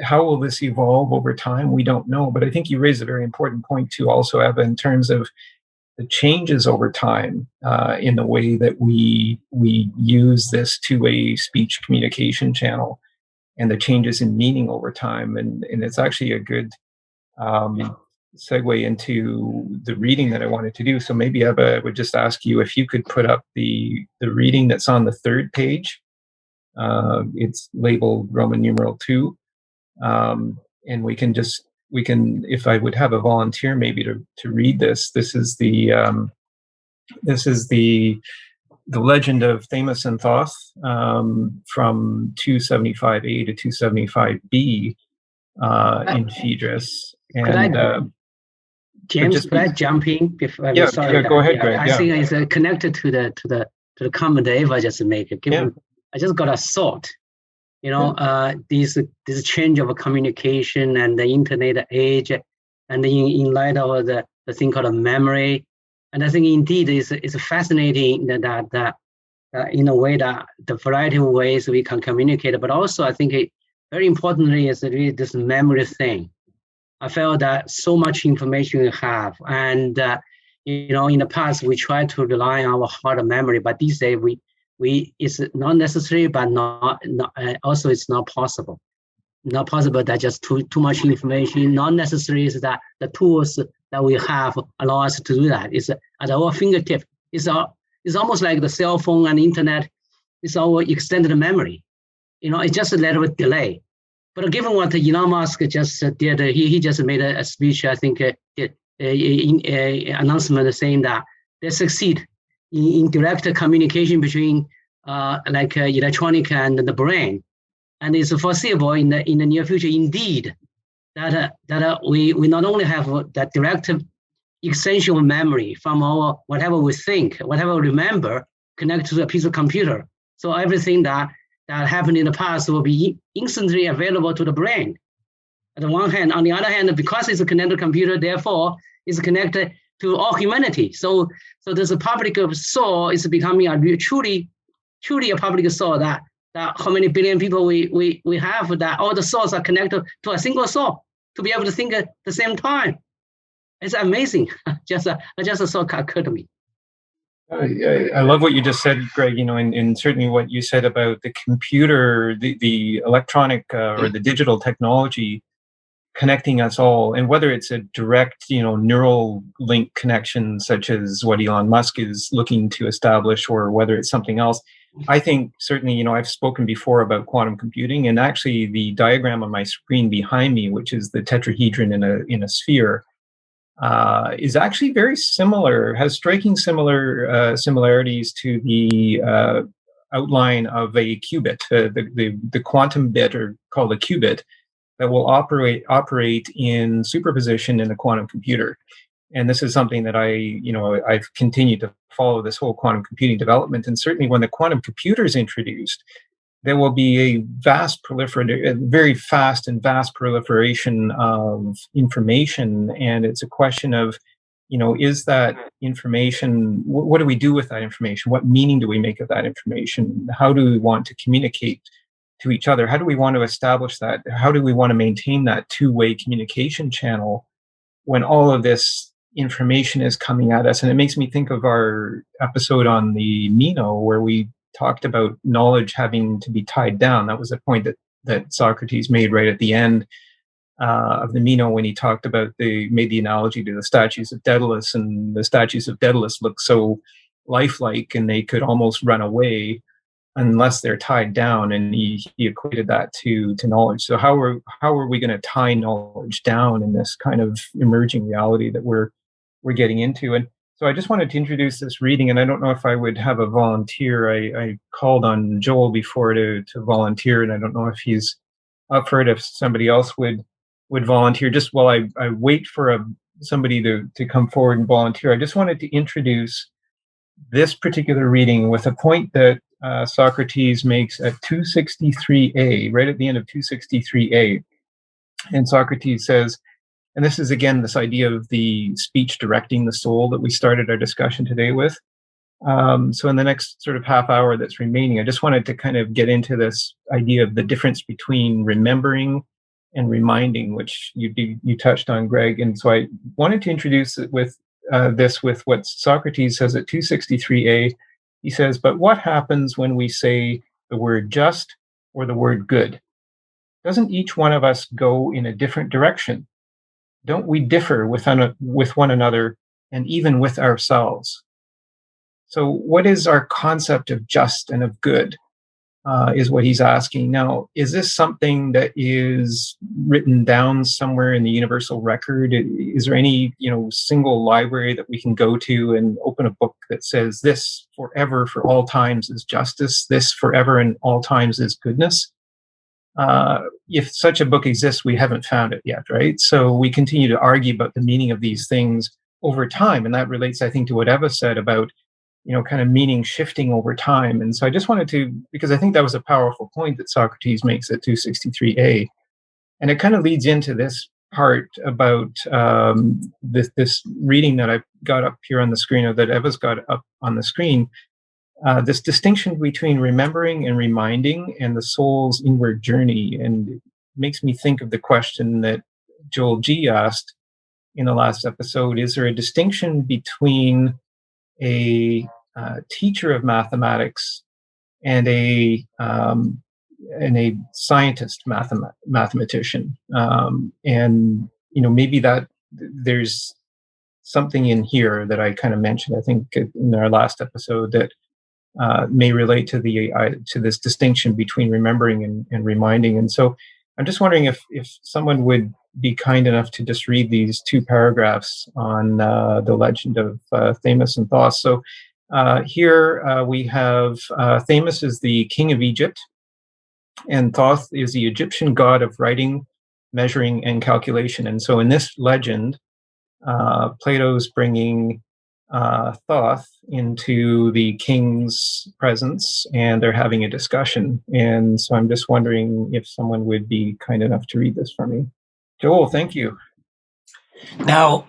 how will this evolve over time? We don't know. But I think you raised a very important point too also, Eva, in terms of the changes over time in the way that we use this two-way speech communication channel and the changes in meaning over time. And it's actually a good segue into the reading that I wanted to do. So maybe Eva, I would just ask you if you could put up the reading that's on the third page. It's labeled Roman numeral 2. And we can, if I would have a volunteer maybe to read this. This is the legend of Thamus and Theuth from 275a to 275b in Phaedrus. And James, could I jump in? Yeah, go ahead, Greg. I think it's connected to the comment that Eva just made. I just got a thought. This change of communication and the internet age, and in light of the thing called memory, and I think indeed it's fascinating that in a way that the variety of ways we can communicate, but also I think very importantly is really this memory thing. I felt that so much information we have, and in the past we tried to rely on our heart memory, but these days we it's not necessary, but not also it's not possible. Not possible that just too much information. Not necessary is that the tools that we have allow us to do that. It's at our fingertip. It's almost like the cell phone and internet. It's our extended memory. It's just a little bit delay. But given what Elon Musk just did, he just made a speech. I think announcement saying that they succeed in direct communication between electronic and the brain, and it's foreseeable in the near future indeed that we not only have that direct essential memory from our whatever we think, whatever we remember, connected to a piece of computer. So everything that happened in the past will be instantly available to the brain. On the one hand, on the other hand, because it's a connected computer, therefore it's connected to all humanity. So there's a public soul is becoming a truly a public soul that how many billion people we have, that all the souls are connected to a single soul to be able to think at the same time. It's amazing. just a thought occurred to me. I love what you just said, Greg, and certainly what you said about the computer, the electronic or the digital technology connecting us all, and whether it's a direct, neural link connection, such as what Elon Musk is looking to establish, or whether it's something else. I think certainly, I've spoken before about quantum computing, and actually the diagram on my screen behind me, which is the tetrahedron in a sphere, is actually very similar, has striking similarities to the outline of a qubit, the quantum bit, or called a qubit, that will operate in superposition in a quantum computer. And this is something that I've continued to follow this whole quantum computing development. And certainly when the quantum computer is introduced, there will be a very fast and vast proliferation of information. And it's a question of, is that information, what do we do with that information? What meaning do we make of that information? How do we want to communicate to each other? How do we want to establish that? How do we want to maintain that two-way communication channel when all of this information is coming at us? And it makes me think of our episode on the Meno, where we talked about knowledge having to be tied down. That was a point that Socrates made right at the end, of the Meno when he talked about made the analogy to the statues of Daedalus, and the statues of Daedalus look so lifelike and they could almost run away unless they're tied down, and he equated that to knowledge. So how are we going to tie knowledge down in this kind of emerging reality that we're getting into? And so I just wanted to introduce this reading, and I don't know if I would have a volunteer. I called on Joel before to volunteer, and I don't know if he's up for it. If somebody else would volunteer, just while I wait for somebody to come forward and volunteer, I just wanted to introduce this particular reading with a point that Socrates makes at 263a, right at the end of 263a. And Socrates says, and this is again this idea of the speech directing the soul that we started our discussion today with. So in the next sort of half hour that's remaining, I just wanted to kind of get into this idea of the difference between remembering and reminding, which you touched on, Greg. And so I wanted to introduce it with what Socrates says at 263a. He says, but what happens when we say the word just or the word good? Doesn't each one of us go in a different direction? Don't we differ with one another and even with ourselves? So what is our concept of just and of good, is what he's asking. Now, is this something that is written down somewhere in the universal record? Is there any, single library that we can go to and open a book that says this forever for all times is justice, this forever and all times is goodness? If such a book exists, we haven't found it yet, right? So we continue to argue about the meaning of these things over time. And that relates, I think, to what Eva said about kind of meaning shifting over time. And so I just wanted to, because I think that was a powerful point that Socrates makes at 263a. And it kind of leads into this part about this reading that I've got up here on the screen, or that Eva's got up on the screen, this distinction between remembering and reminding and the soul's inward journey. And it makes me think of the question that Joel G. asked in the last episode. Is there a distinction between a teacher of mathematics and a scientist mathematician? And maybe that there's something in here that I kind of mentioned, I think, in our last episode that may relate to to this distinction between remembering and reminding. And so I'm just wondering if someone would be kind enough to just read these two paragraphs on the legend of Thamus and Theuth. So here we have Thamus is the king of Egypt, and Theuth is the Egyptian god of writing, measuring, and calculation. And so in this legend, Plato's bringing Theuth into the king's presence, and they're having a discussion. And so I'm just wondering if someone would be kind enough to read this for me. Joel, thank you. Now,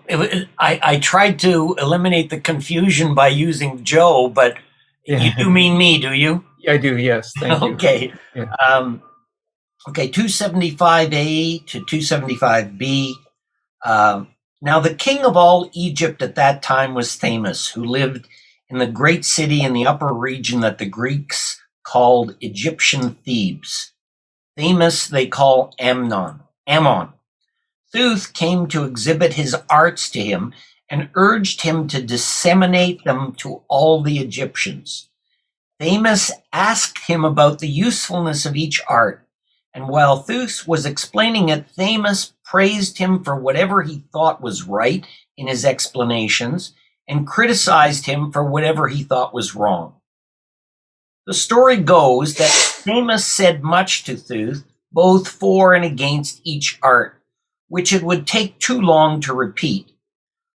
I tried to eliminate the confusion by using Joe, but you do mean me, do you? I do, yes. Thank you. Okay. Yeah. Okay, 275a to 275b. Now, the king of all Egypt at that time was Thamus, who lived in the great city in the upper region that the Greeks called Egyptian Thebes. Thamus they call Ammon. Theuth came to exhibit his arts to him and urged him to disseminate them to all the Egyptians. Thamus asked him about the usefulness of each art, and while Theuth was explaining it, Thamus praised him for whatever he thought was right in his explanations and criticized him for whatever he thought was wrong. The story goes that Thamus said much to Theuth, both for and against each art, which it would take too long to repeat.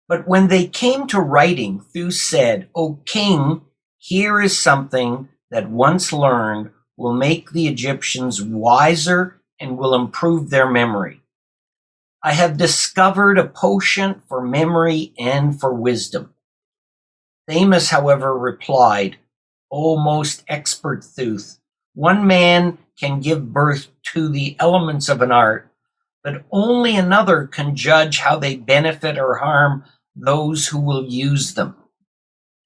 But when they came to writing, Theuth said, "O king, here is something that once learned will make the Egyptians wiser and will improve their memory. I have discovered a potion for memory and for wisdom." Thamus, however, replied, "O most expert Theuth, one man can give birth to the elements of an art, but only another can judge how they benefit or harm those who will use them.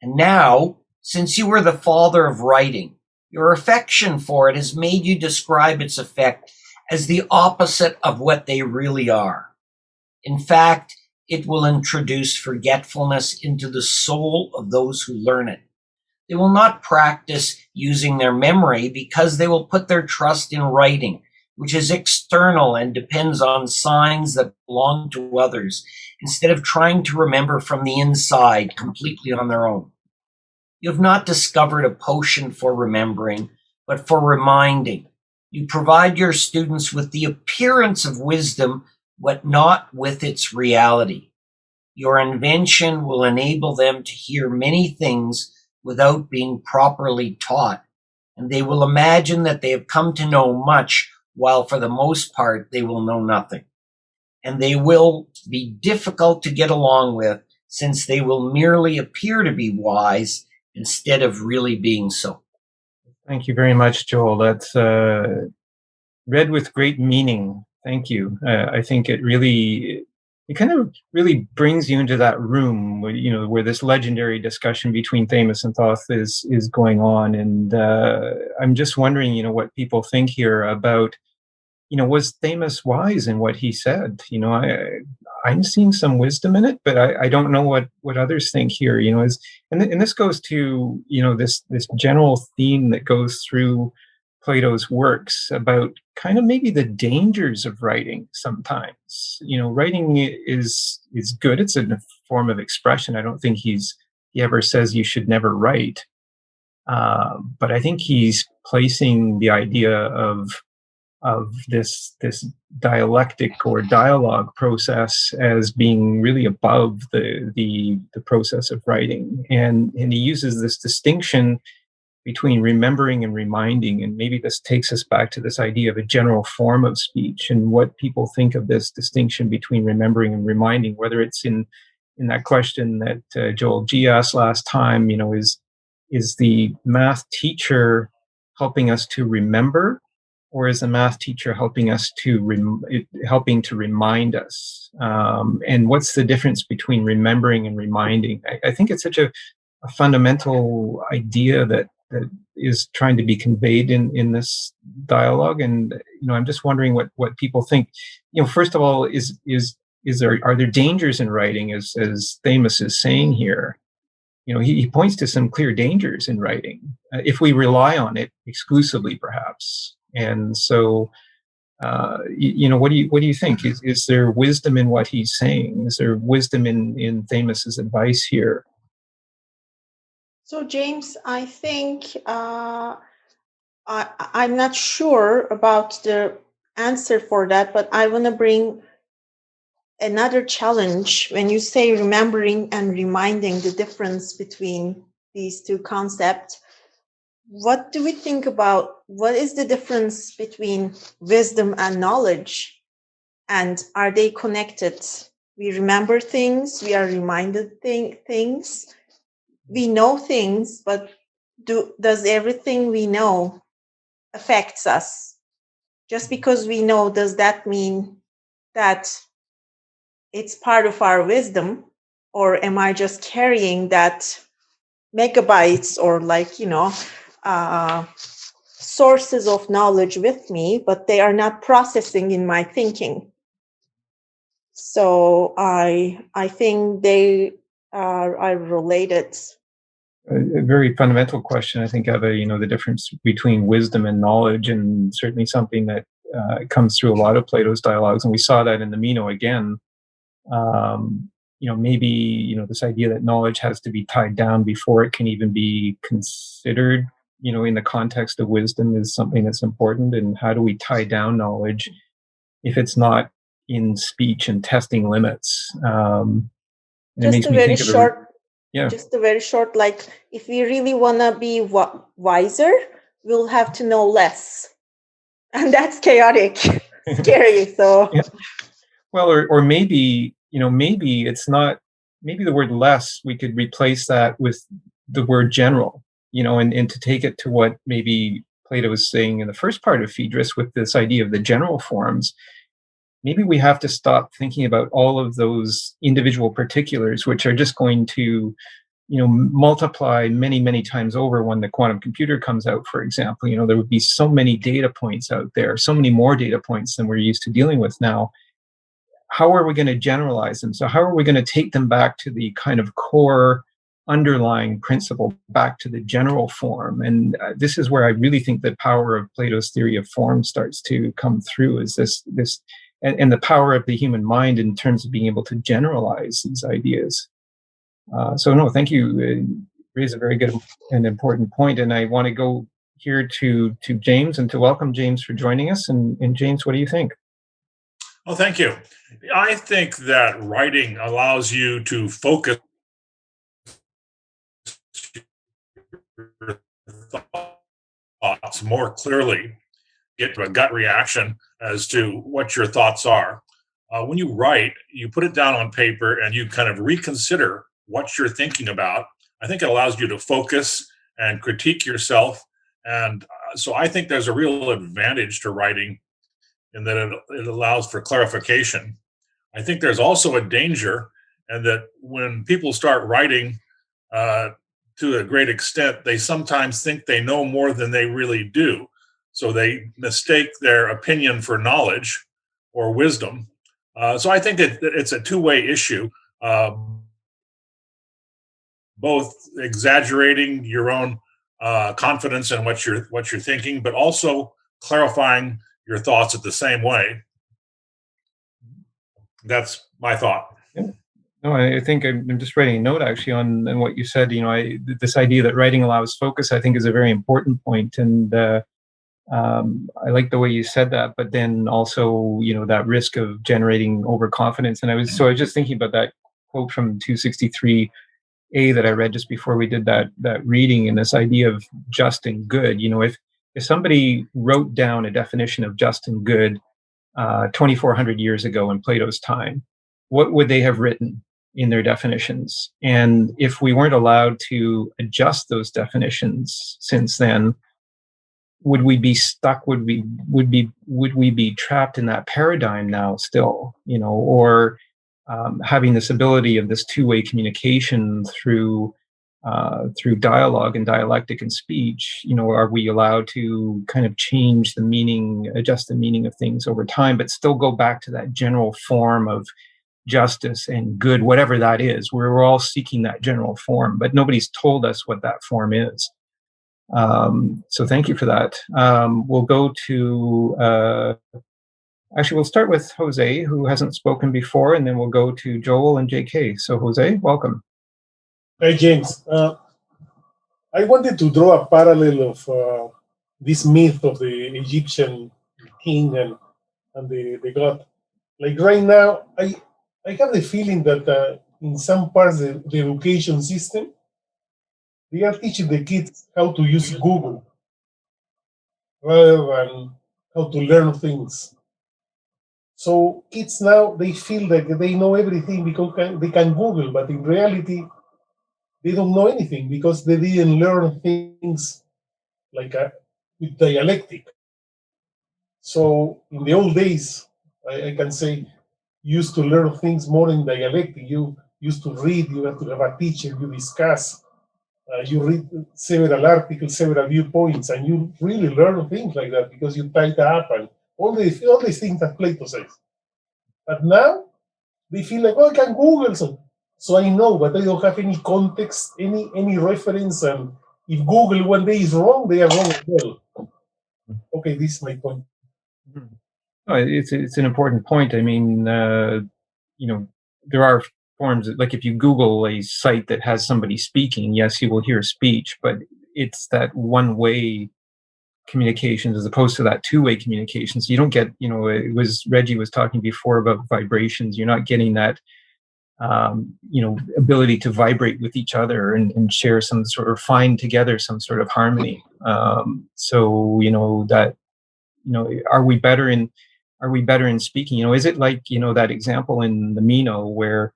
And now, since you are the father of writing, your affection for it has made you describe its effect as the opposite of what they really are. In fact, it will introduce forgetfulness into the soul of those who learn it. They will not practice using their memory because they will put their trust in writing, which is external and depends on signs that belong to others, instead of trying to remember from the inside completely on their own. You have not discovered a potion for remembering, but for reminding. You provide your students with the appearance of wisdom, but not with its reality. Your invention will enable them to hear many things without being properly taught, and they will imagine that they have come to know much, while for the most part they will know nothing. And they will be difficult to get along with, since they will merely appear to be wise instead of really being so. Thank you very much, Joel. That's read with great meaning. Thank you. I think it kind of really brings you into that room where, where this legendary discussion between Thamus and Theuth is going on. And I'm just wondering, what people think here about, was Thamus wise in what he said? I'm seeing some wisdom in it, but I don't know what others think here. And this goes to this general theme that goes through Plato's works about kind of maybe the dangers of writing. Sometimes, writing is good. It's a form of expression. I don't think he ever says you should never write, but I think he's placing the idea of this dialectic or dialogue process as being really above the process of writing, and he uses this distinction between remembering and reminding, and maybe this takes us back to this idea of a general form of speech and what people think of this distinction between remembering and reminding, whether it's in that question that Joel G asked last time, is the math teacher helping us to remember, or is the math teacher helping us helping to remind us? And what's the difference between remembering and reminding? I think it's such a fundamental idea that is trying to be conveyed in this dialogue. And I'm just wondering what people think. First of all, are there dangers in writing, as Thamus is saying here? He points to some clear dangers in writing if we rely on it exclusively, perhaps. And so, what do you think? Is there wisdom in what he's saying? Is there wisdom in Thamus's advice here? So, James, I think I'm not sure about the answer for that, but I want to bring another challenge. When you say remembering and reminding, the difference between these two concepts, what do we think about? What is the difference between wisdom and knowledge? And are they connected? We remember things, we are reminded things. We know things, but does everything we know affects us? Just because we know, does that mean that it's part of our wisdom? Or am I just carrying that megabytes or sources of knowledge with me, but they are not processing in my thinking? So I think they are related. A very fundamental question, I think, of the difference between wisdom and knowledge, and certainly something that comes through a lot of Plato's dialogues, and we saw that in the Meno again. Maybe this idea that knowledge has to be tied down before it can even be considered, in the context of wisdom, is something that's important. And how do we tie down knowledge if it's not in speech and testing limits? Just a very short, like, if we really want to be wiser, we'll have to know less. And that's chaotic, scary. So, yeah. Well, or maybe, maybe it's not, maybe the word less, we could replace that with the word general, and to take it to what maybe Plato was saying in the first part of Phaedrus with this idea of the general forms. Maybe we have to stop thinking about all of those individual particulars, which are just going to multiply many times over when the quantum computer comes out, for example. There would be so many data points out there, so many more data points than we're used to dealing with now. How are we going to generalize them? So how are we going to take them back to the kind of core underlying principle, back to the general form? And this is where I really think the power of Plato's theory of form starts to come through, is this and the power of the human mind in terms of being able to generalize these ideas. So no, thank you. You raise a very good and important point. And I want to go here to James, and to welcome James for joining us. And James, what do you think? Oh, thank you. I think that writing allows you to focus your thoughts more clearly, get to a gut reaction as to what your thoughts are. When you write, you put it down on paper and you kind of reconsider what you're thinking about. I think it allows you to focus and critique yourself. And so I think there's a real advantage to writing in that it allows for clarification. I think there's also a danger, and that when people start writing to a great extent, they sometimes think they know more than they really do. So they mistake their opinion for knowledge or wisdom. So I think it's a two-way issue, both exaggerating your own confidence in what you're thinking, but also clarifying your thoughts at the same way. That's my thought. Yeah. No, I think I'm just writing a note actually on what you said. This idea that writing allows focus, I think, is a very important point. And I like the way you said that, but then also, that risk of generating overconfidence. And I was just thinking about that quote from 263A that I read just before we did that reading, and this idea of just and good. If somebody wrote down a definition of just and good 2,400 years ago in Plato's time, what would they have written in their definitions? And if we weren't allowed to adjust those definitions since then, would we be stuck? Would we be trapped in that paradigm now still? Or having this ability of this two-way communication through dialogue and dialectic and speech, are we allowed to kind of change the meaning, adjust the meaning of things over time, but still go back to that general form of justice and good, whatever that is? We're all seeking that general form, but nobody's told us what that form is. So thank you for that. We'll go to, actually, we'll start with Jose, who hasn't spoken before, and then we'll go to Joel and JK. So Jose, welcome. Hi, James. I wanted to draw a parallel of this myth of the Egyptian king and the god. Like right now, I have the feeling that in some parts of the education system, they are teaching the kids how to use Google rather than how to learn things. So kids now, they feel that they know everything because they can Google, but in reality, they don't know anything because they didn't learn things like with dialectic. So in the old days, I can say, you used to learn things more in dialectic. You used to read, you had to have a teacher, you discuss, you read several articles, several viewpoints, and you really learn things like that because you type up and all these things that Plato says. But now they feel like, oh, I can Google something. So I know, but I don't have any context, any reference. And if Google one day is wrong, they are wrong as well. Okay, this is my point. Oh, it's an important point. I mean, there are forms, like if you Google a site that has somebody speaking, yes, you will hear speech, but it's that one-way communications as opposed to that two-way communication. So you don't get, it was Reggie was talking before about vibrations. You're not getting that, ability to vibrate with each other and share some sort of, find together some sort of harmony. Are we better in speaking? Is it like, that example in the Meno where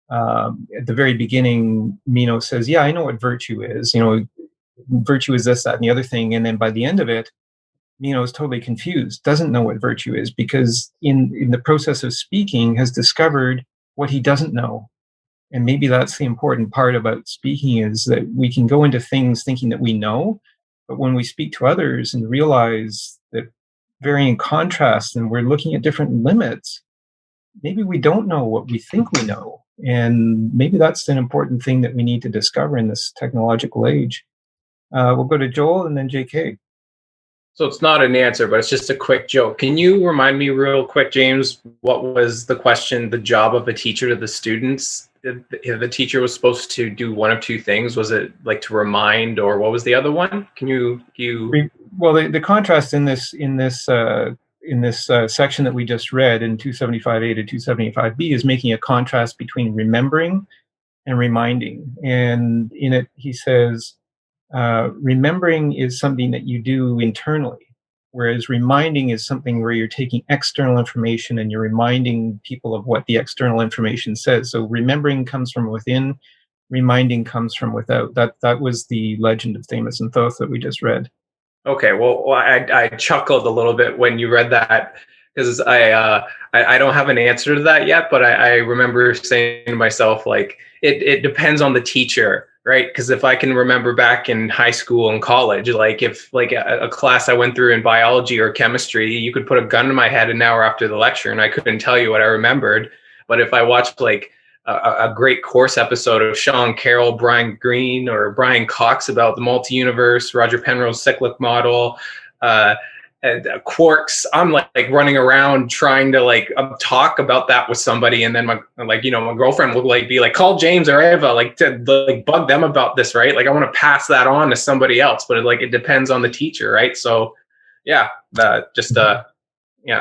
at the very beginning, Meno says, yeah, I know what virtue is. Virtue is this, that, and the other thing. And then by the end of it, Meno is totally confused, doesn't know what virtue is, because in the process of speaking has discovered what he doesn't know. And maybe that's the important part about speaking, is that we can go into things thinking that we know, but when we speak to others and realize that varying contrasts and we're looking at different limits, maybe we don't know what we think we know. And maybe that's an important thing that we need to discover in this technological age. We'll go to Joel and then JK. So it's not an answer, but it's just a quick joke. Can you remind me real quick, James, what was the question, the job of a teacher to the students? If the teacher was supposed to do one of two things, was it like to remind, or what was the other one? Can you? Well, the contrast in this section that we just read in 275A to 275B is making a contrast between remembering and reminding. And in it, he says, remembering is something that you do internally, whereas reminding is something where you're taking external information and you're reminding people of what the external information says. So remembering comes from within, reminding comes from without. That was the legend of Thamus and Theuth that we just read. Okay, well, I chuckled a little bit when you read that, because I don't have an answer to that yet, but I remember saying to myself, like, it depends on the teacher, right? Because if I can remember back in high school and college, like if like a class I went through in biology or chemistry, you could put a gun to my head an hour after the lecture and I couldn't tell you what I remembered. But if I watched like a great course episode of Sean Carroll, Brian Greene, or Brian Cox about the multi-universe, Roger Penrose's cyclic model, and quarks, I'm like running around trying to like talk about that with somebody, and then my girlfriend would like be like, call James or Eva, like to like bug them about this, right? Like I want to pass that on to somebody else, but it depends on the teacher, right? So yeah, I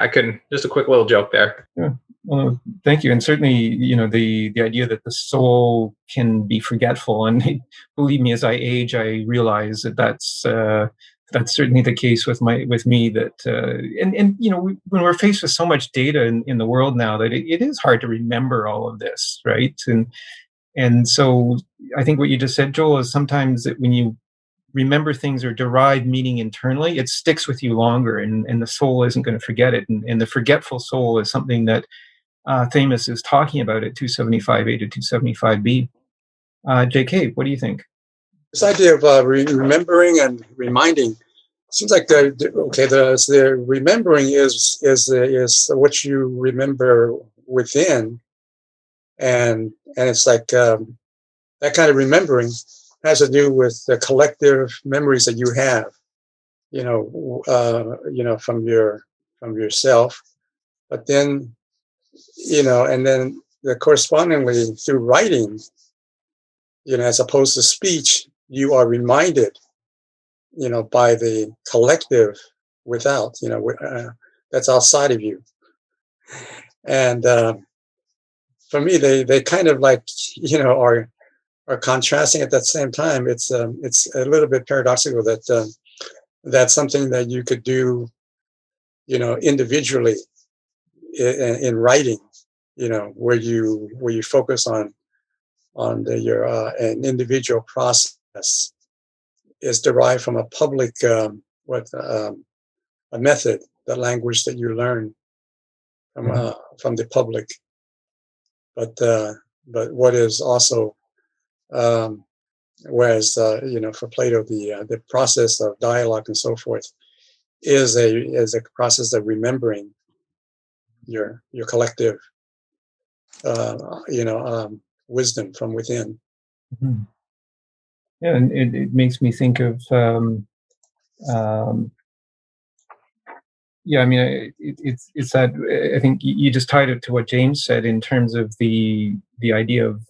couldn't, just a quick little joke there. Yeah. Well, thank you. And certainly, the idea that the soul can be forgetful, and believe me, as I age, I realize that that's certainly the case with me. That when we're faced with so much data in the world now, that it is hard to remember all of this, right? And so I think what you just said, Joel, is sometimes that when you remember things or derive meaning internally, it sticks with you longer, and the soul isn't going to forget it. And the forgetful soul is something that Thamus is talking about at 275A to 275B. JK, what do you think? This idea of remembering and reminding seems like the remembering is what you remember within, and it's like that kind of remembering has to do with the collective memories that you have, from yourself, but then, and then correspondingly through writing, as opposed to speech, you are reminded, by the collective without, that's outside of you. And for me, they kind of like, are contrasting at that same time. It's a little bit paradoxical that that's something that you could do, individually in writing, where you focus on your an individual process is derived from a public a method, the language that you learn from the public. But what is also whereas for Plato the process of dialogue and so forth is a process of remembering your collective wisdom from within. Mm-hmm. Yeah, and it makes me think of it's that I think you just tied it to what James said in terms of the idea of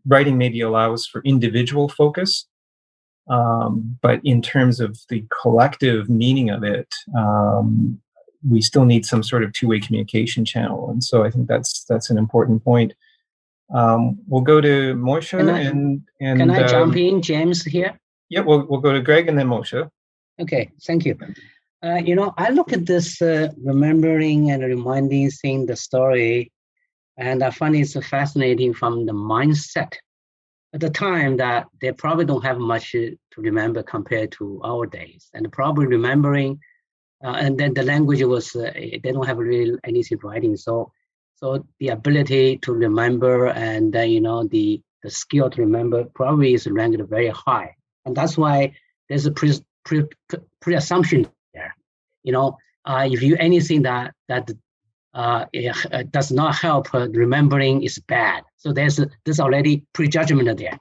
writing maybe allows for individual focus, but in terms of the collective meaning of it, we still need some sort of two-way communication channel, and so I think that's an important point. We'll go to Moshe and can I jump in, James, here? Yeah, we'll go to Greg and then Moshe. Okay, thank you. I look at this remembering and reminding thing, the story, and I find it's fascinating from the mindset. At the time that they probably don't have much to remember compared to our days, and probably remembering, and then the language was, they don't have really anything writing. So So the ability to remember and the skill to remember probably is ranked very high, and that's why there's a pre-assumption there. If you anything that it does not help remembering is bad. So there's already prejudgment there.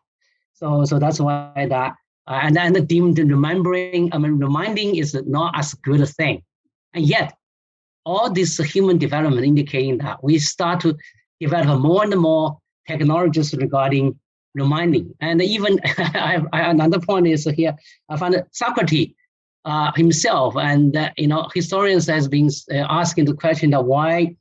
So that's why that and then the deemed remembering. Reminding is not as good a thing, and yet all this human development indicating that we start to develop more and more technologies regarding reminding. And even another point is here, I found that Socrates himself, and historians has been asking the question that why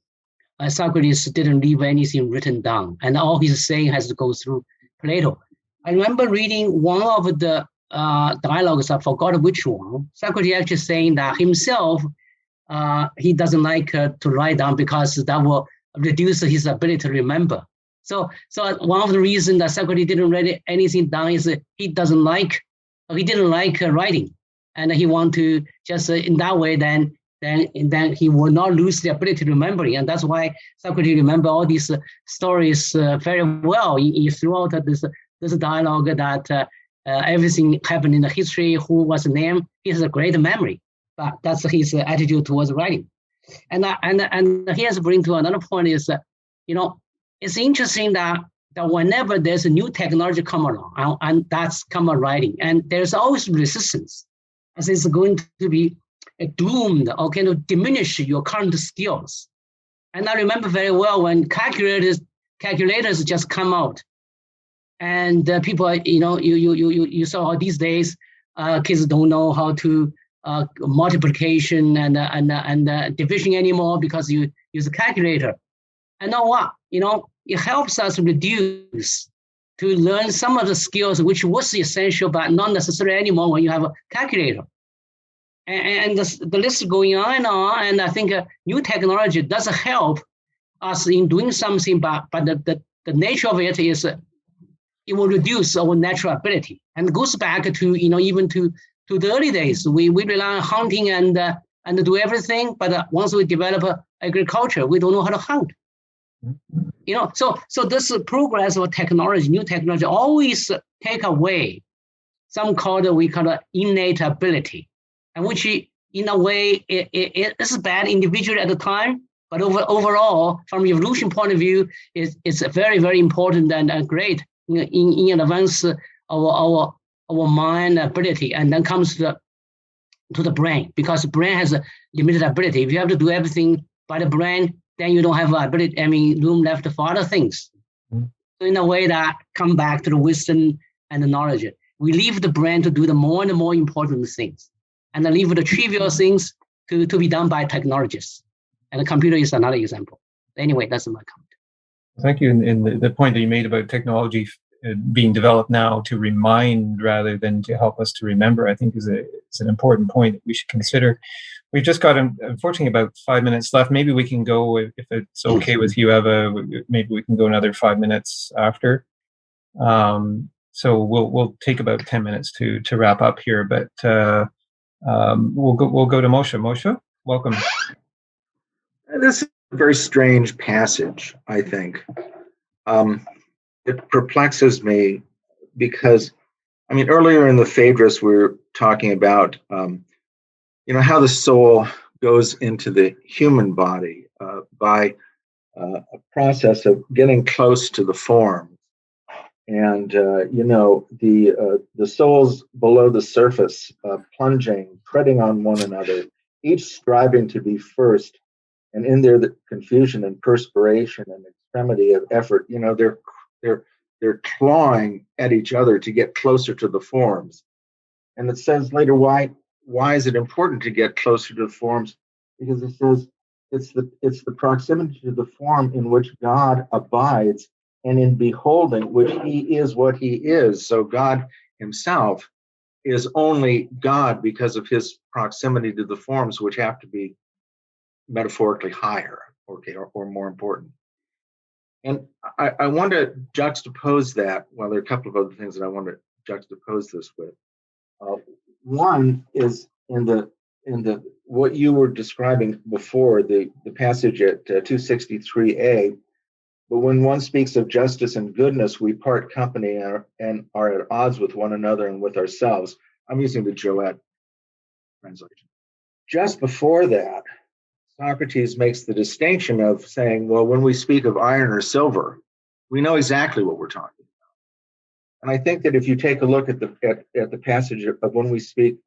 Socrates didn't leave anything written down, and all he's saying has to go through Plato. I remember reading one of the dialogues, I forgot which one. Socrates actually saying that himself, he doesn't like to write down because that will reduce his ability to remember. So one of the reasons that Socrates didn't write anything down is he didn't like writing, and he want to just in that way then he will not lose the ability to remembering, and that's why Socrates remember all these stories very well. He throughout this dialogue that everything happened in the history, who was named. He has a great memory, but that's his attitude towards writing. And he has bring to another point is it's interesting that whenever there's a new technology come along, and that's come writing, and there's always resistance, as it's going to be doomed or kind of diminish your current skills. And I remember very well when calculators just come out, and people, you saw these days, kids don't know how to multiplication and division anymore because you use a calculator. And now what? It helps us reduce to learn some of the skills which was essential but not necessary anymore when you have a calculator. And the list is going on and on. And I think new technology does help us in doing something, but the nature of it is it will reduce our natural ability. And it goes back to even to the early days. We rely on hunting and do everything, but once we develop agriculture, we don't know how to hunt. So this progress of technology, new technology, always take away we call it innate ability, and which in a way it's bad individually at the time, but overall from evolution point of view, it's very, very important and great in advance our mind ability, and then comes to the brain, because the brain has a limited ability. If you have to do everything by the brain, then you don't have room left for other things. So in a way that come back to the wisdom and the knowledge. We leave the brain to do the more and the more important things, and then leave the trivial things to be done by technologists. And the computer is another example. Anyway, that's my comment. Thank you. And the point that you made about technology being developed now to remind rather than to help us to remember, I think is an important point that we should consider. We've just got, unfortunately, about 5 minutes left. Maybe we can go, if it's okay with you, Eva, maybe we can go another 5 minutes after. So we'll take about 10 minutes to wrap up here, but we'll go to Moshe. Moshe, welcome. This is a very strange passage, I think. It perplexes me because, earlier in the Phaedrus, we were talking about, how the soul goes into the human body by a process of getting close to the form. And, the souls below the surface, plunging, treading on one another, each striving to be first. And in there, the confusion and perspiration and extremity of effort, they're clawing at each other to get closer to the forms. And it says later, why is it important to get closer to the forms? Because it says it's the proximity to the form in which God abides, and in beholding which he is what he is. So God himself is only God because of his proximity to the forms, which have to be metaphorically higher, or more important. And I want to juxtapose that. Well, there are a couple of other things that I want to juxtapose this with. One is in the what you were describing before, the passage at 263a, but when one speaks of justice and goodness, we part company and are at odds with one another and with ourselves. I'm using the Joette translation. Just before that, Socrates makes the distinction of saying, well, when we speak of iron or silver, we know exactly what we're talking about. And I think that if you take a look at the passage of when we speak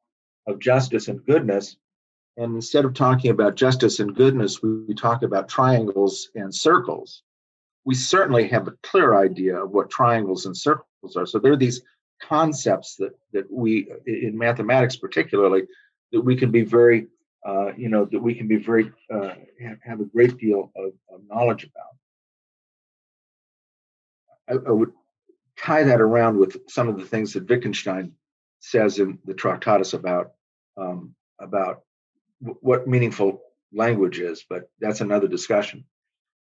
of justice and goodness, and instead of talking about justice and goodness, we talk about triangles and circles, we certainly have a clear idea of what triangles and circles are. So there are these concepts that we, in mathematics particularly, that we can be very, that we can be very, have a great deal of knowledge about. I would tie that around with some of the things that Wittgenstein says in the Tractatus about what meaningful language is, but that's another discussion.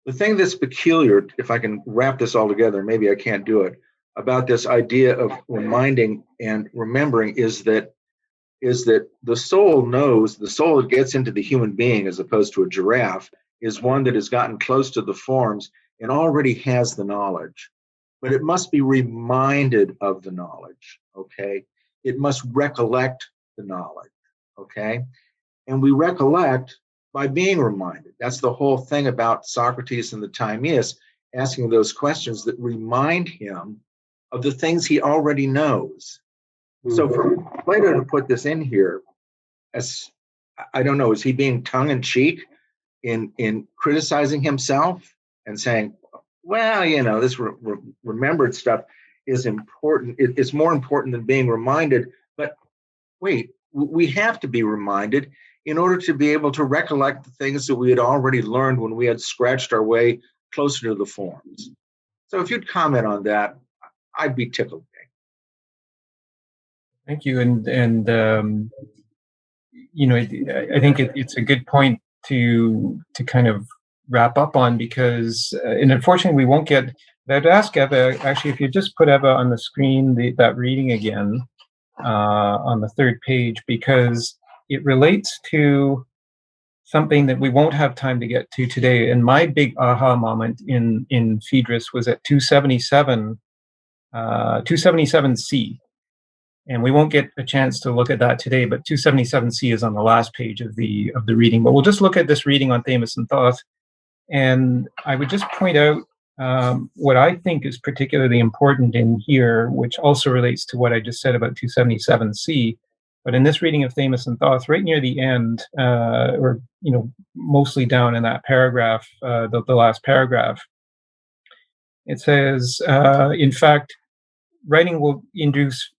The thing that's peculiar, if I can wrap this all together, maybe I can't do it, about this idea of reminding and remembering is that the soul knows, the soul that gets into the human being as opposed to a giraffe is one that has gotten close to the forms and already has the knowledge. But it must be reminded of the knowledge, okay? It must recollect the knowledge, okay? And we recollect by being reminded. That's the whole thing about Socrates and the Timaeus, asking those questions that remind him of the things he already knows. So for Plato to put this in here, as I don't know, is he being tongue-in-cheek in criticizing himself and saying, well, this remembered stuff is important. It's more important than being reminded. But wait, we have to be reminded in order to be able to recollect the things that we had already learned when we had scratched our way closer to the forms. So if you'd comment on that, I'd be tickled. Thank you. And I think it's a good point to kind of wrap up on, because, and unfortunately we won't get, I'd ask Eva, actually, if you just put Eva on the screen, that reading again on the third page, because it relates to something that we won't have time to get to today. And my big aha moment in Phaedrus was at 277C. And we won't get a chance to look at that today, but 277C is on the last page of the reading. But we'll just look at this reading on Thamus and Theuth. And I would just point out what I think is particularly important in here, which also relates to what I just said about 277C. But in this reading of Thamus and Theuth, right near the end, or mostly down in that paragraph, the last paragraph, it says, in fact, writing will introduce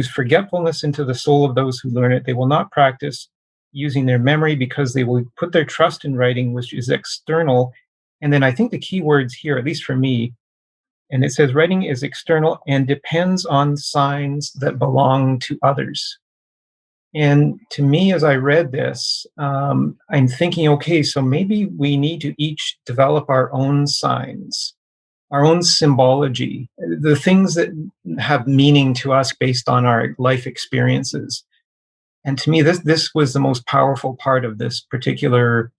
forgetfulness into the soul of those who learn it. They will not practice using their memory because they will put their trust in writing, which is external. And then I think the key words here, at least for me, and it says writing is external and depends on signs that belong to others. And to me, as I read this, I'm thinking, okay, so maybe we need to each develop our own signs, our own symbology, the things that have meaning to us based on our life experiences. And to me, this was the most powerful part of this particular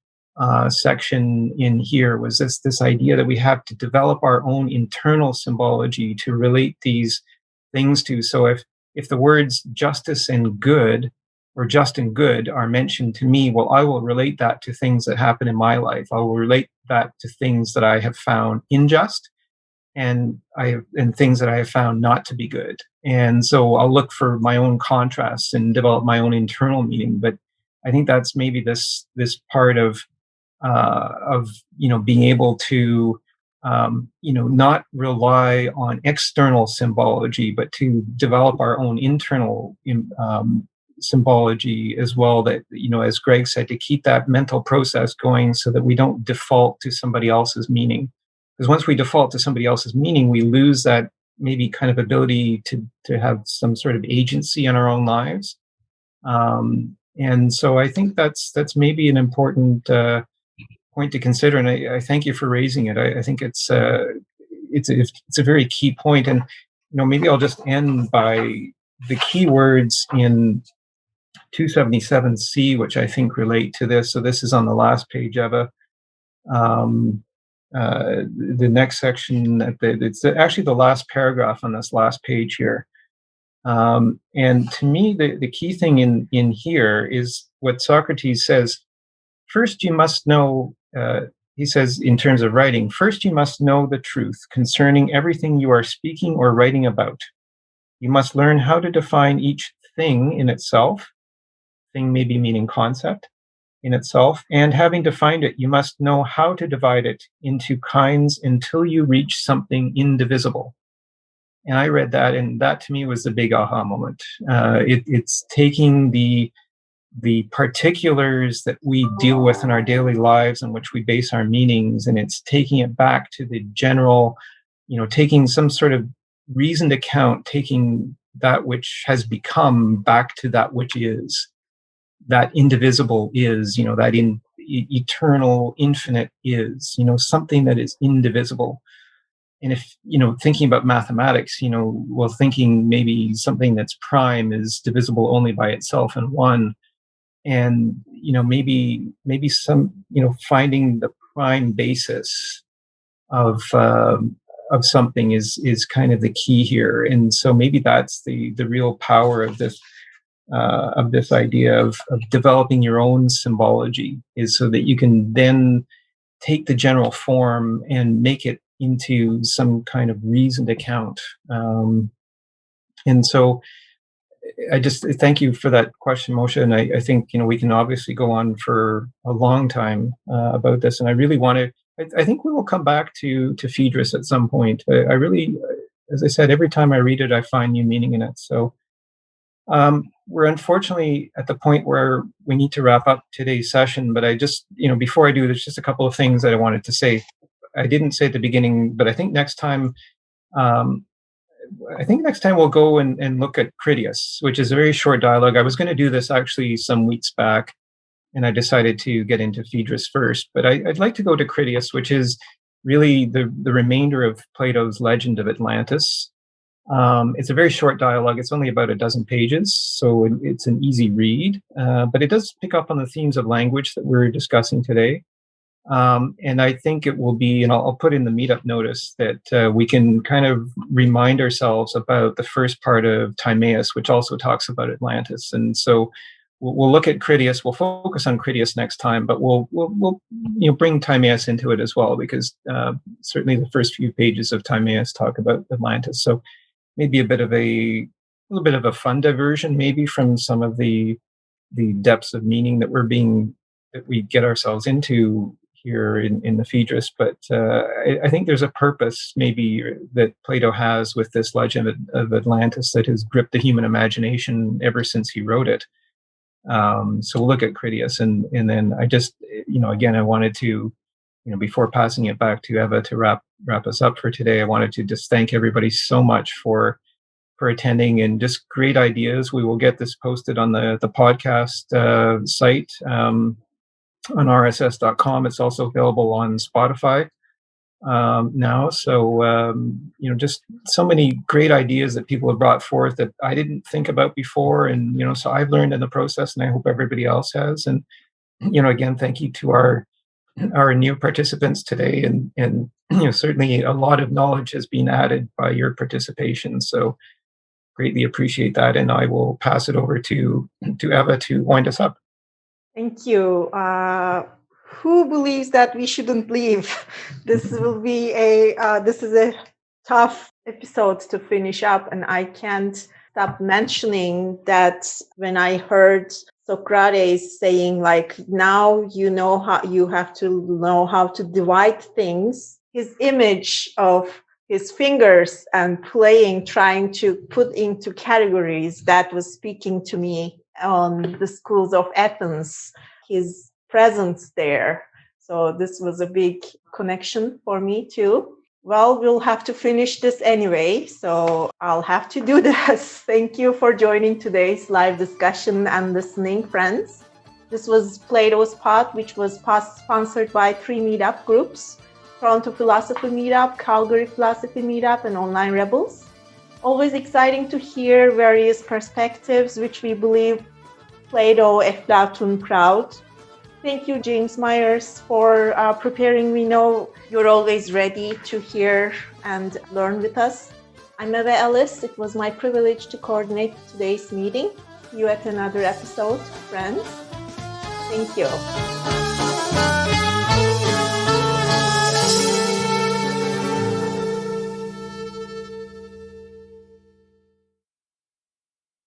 section in here, was this idea that we have to develop our own internal symbology to relate these things to. So if the words justice and good, or just and good, are mentioned to me, well, I will relate that to things that happen in my life. I will relate that to things that I have found unjust, and things that I have found not to be good. And so I'll look for my own contrasts and develop my own internal meaning. But I think that's maybe this part of being able to not rely on external symbology, but to develop our own internal symbology as well, that, as Greg said, to keep that mental process going so that we don't default to somebody else's meaning. Because once we default to somebody else's meaning, we lose that maybe kind of ability to have some sort of agency in our own lives. And so I think that's maybe an important point to consider. And I thank you for raising it. I think it's a very key point. And maybe I'll just end by the key words in 277C, which I think relate to this. So this is on the last page, Eva. The next section, it's actually the last paragraph on this last page here. And to me, the key thing in here is what Socrates says. First, you must know, he says in terms of writing, first you must know the truth concerning everything you are speaking or writing about. You must learn how to define each thing in itself. Thing maybe meaning concept in itself. And having defined it, you must know how to divide it into kinds until you reach something indivisible. And I read that, and that to me was the big aha moment. It's taking the particulars that we deal with in our daily lives on which we base our meanings, and it's taking it back to the general, taking some sort of reasoned account, taking that which has become back to that which is, that indivisible is, that eternal, infinite is, something that is indivisible. And if, thinking about mathematics, thinking maybe something that's prime is divisible only by itself and one. And, maybe some, finding the prime basis of something is kind of the key here. And so maybe that's the real power of this idea of developing your own symbology, is so that you can then take the general form and make it into some kind of reasoned account. And so I just thank you for that question, Moshe. And I think, we can obviously go on for a long time about this. And I really want to, I think we will come back to Phaedrus at some point. I really, as I said, every time I read it, I find new meaning in it. So we're unfortunately at the point where we need to wrap up today's session. But I just, before I do, there's just a couple of things that I wanted to say. I didn't say at the beginning, but I think next time, we'll go and look at Critias, which is a very short dialogue. I was going to do this actually some weeks back, and I decided to get into Phaedrus first. But I'd like to go to Critias, which is really the remainder of Plato's Legend of Atlantis. It's a very short dialogue. It's only about a dozen pages, so it's an easy read. But it does pick up on the themes of language that we're discussing today. And I think it will be, and I'll put in the meetup notice that we can kind of remind ourselves about the first part of Timaeus, which also talks about Atlantis. And so we'll look at Critias. We'll focus on Critias next time, but we'll bring Timaeus into it as well, because certainly the first few pages of Timaeus talk about Atlantis. So maybe a little bit of a fun diversion, maybe from some of the depths of meaning that we get ourselves into here in the Phaedrus. But I think there's a purpose maybe that Plato has with this legend of Atlantis that has gripped the human imagination ever since he wrote it. So we'll look at Critias, and then I just, again, I wanted to, before passing it back to Eva to wrap us up for today, I wanted to just thank everybody so much for attending, and just great ideas. We will get this posted on the podcast site on rss.com. It's also available on Spotify now. So, just so many great ideas that people have brought forth that I didn't think about before. And, so I've learned in the process, and I hope everybody else has. And, again, thank you to our new participants today. And certainly a lot of knowledge has been added by your participation. So greatly appreciate that. And I will pass it over to Eva to wind us up. Thank you. Who believes that we shouldn't leave? This will be this is a tough episode to finish up, and I can't stop mentioning that when I heard Socrates saying, like, now how you have to know how to divide things, his image of his fingers and trying to put into categories, that was speaking to me on the schools of Athens, his presence there. So this was a big connection for me too. Well, we'll have to finish this anyway, so I'll have to do this. Thank you for joining today's live discussion and listening, friends. This was Plato's Pod, which was sponsored by 3 meetup groups: Toronto Philosophy Meetup, Calgary Philosophy Meetup, and Online Rebels. Always exciting to hear various perspectives, which we believe Plato, Aflatun crowd. Thank you, James Myers, for preparing. We know you're always ready to hear and learn with us. I'm Eva Ellis. It was my privilege to coordinate today's meeting. See you at another episode, friends. Thank you.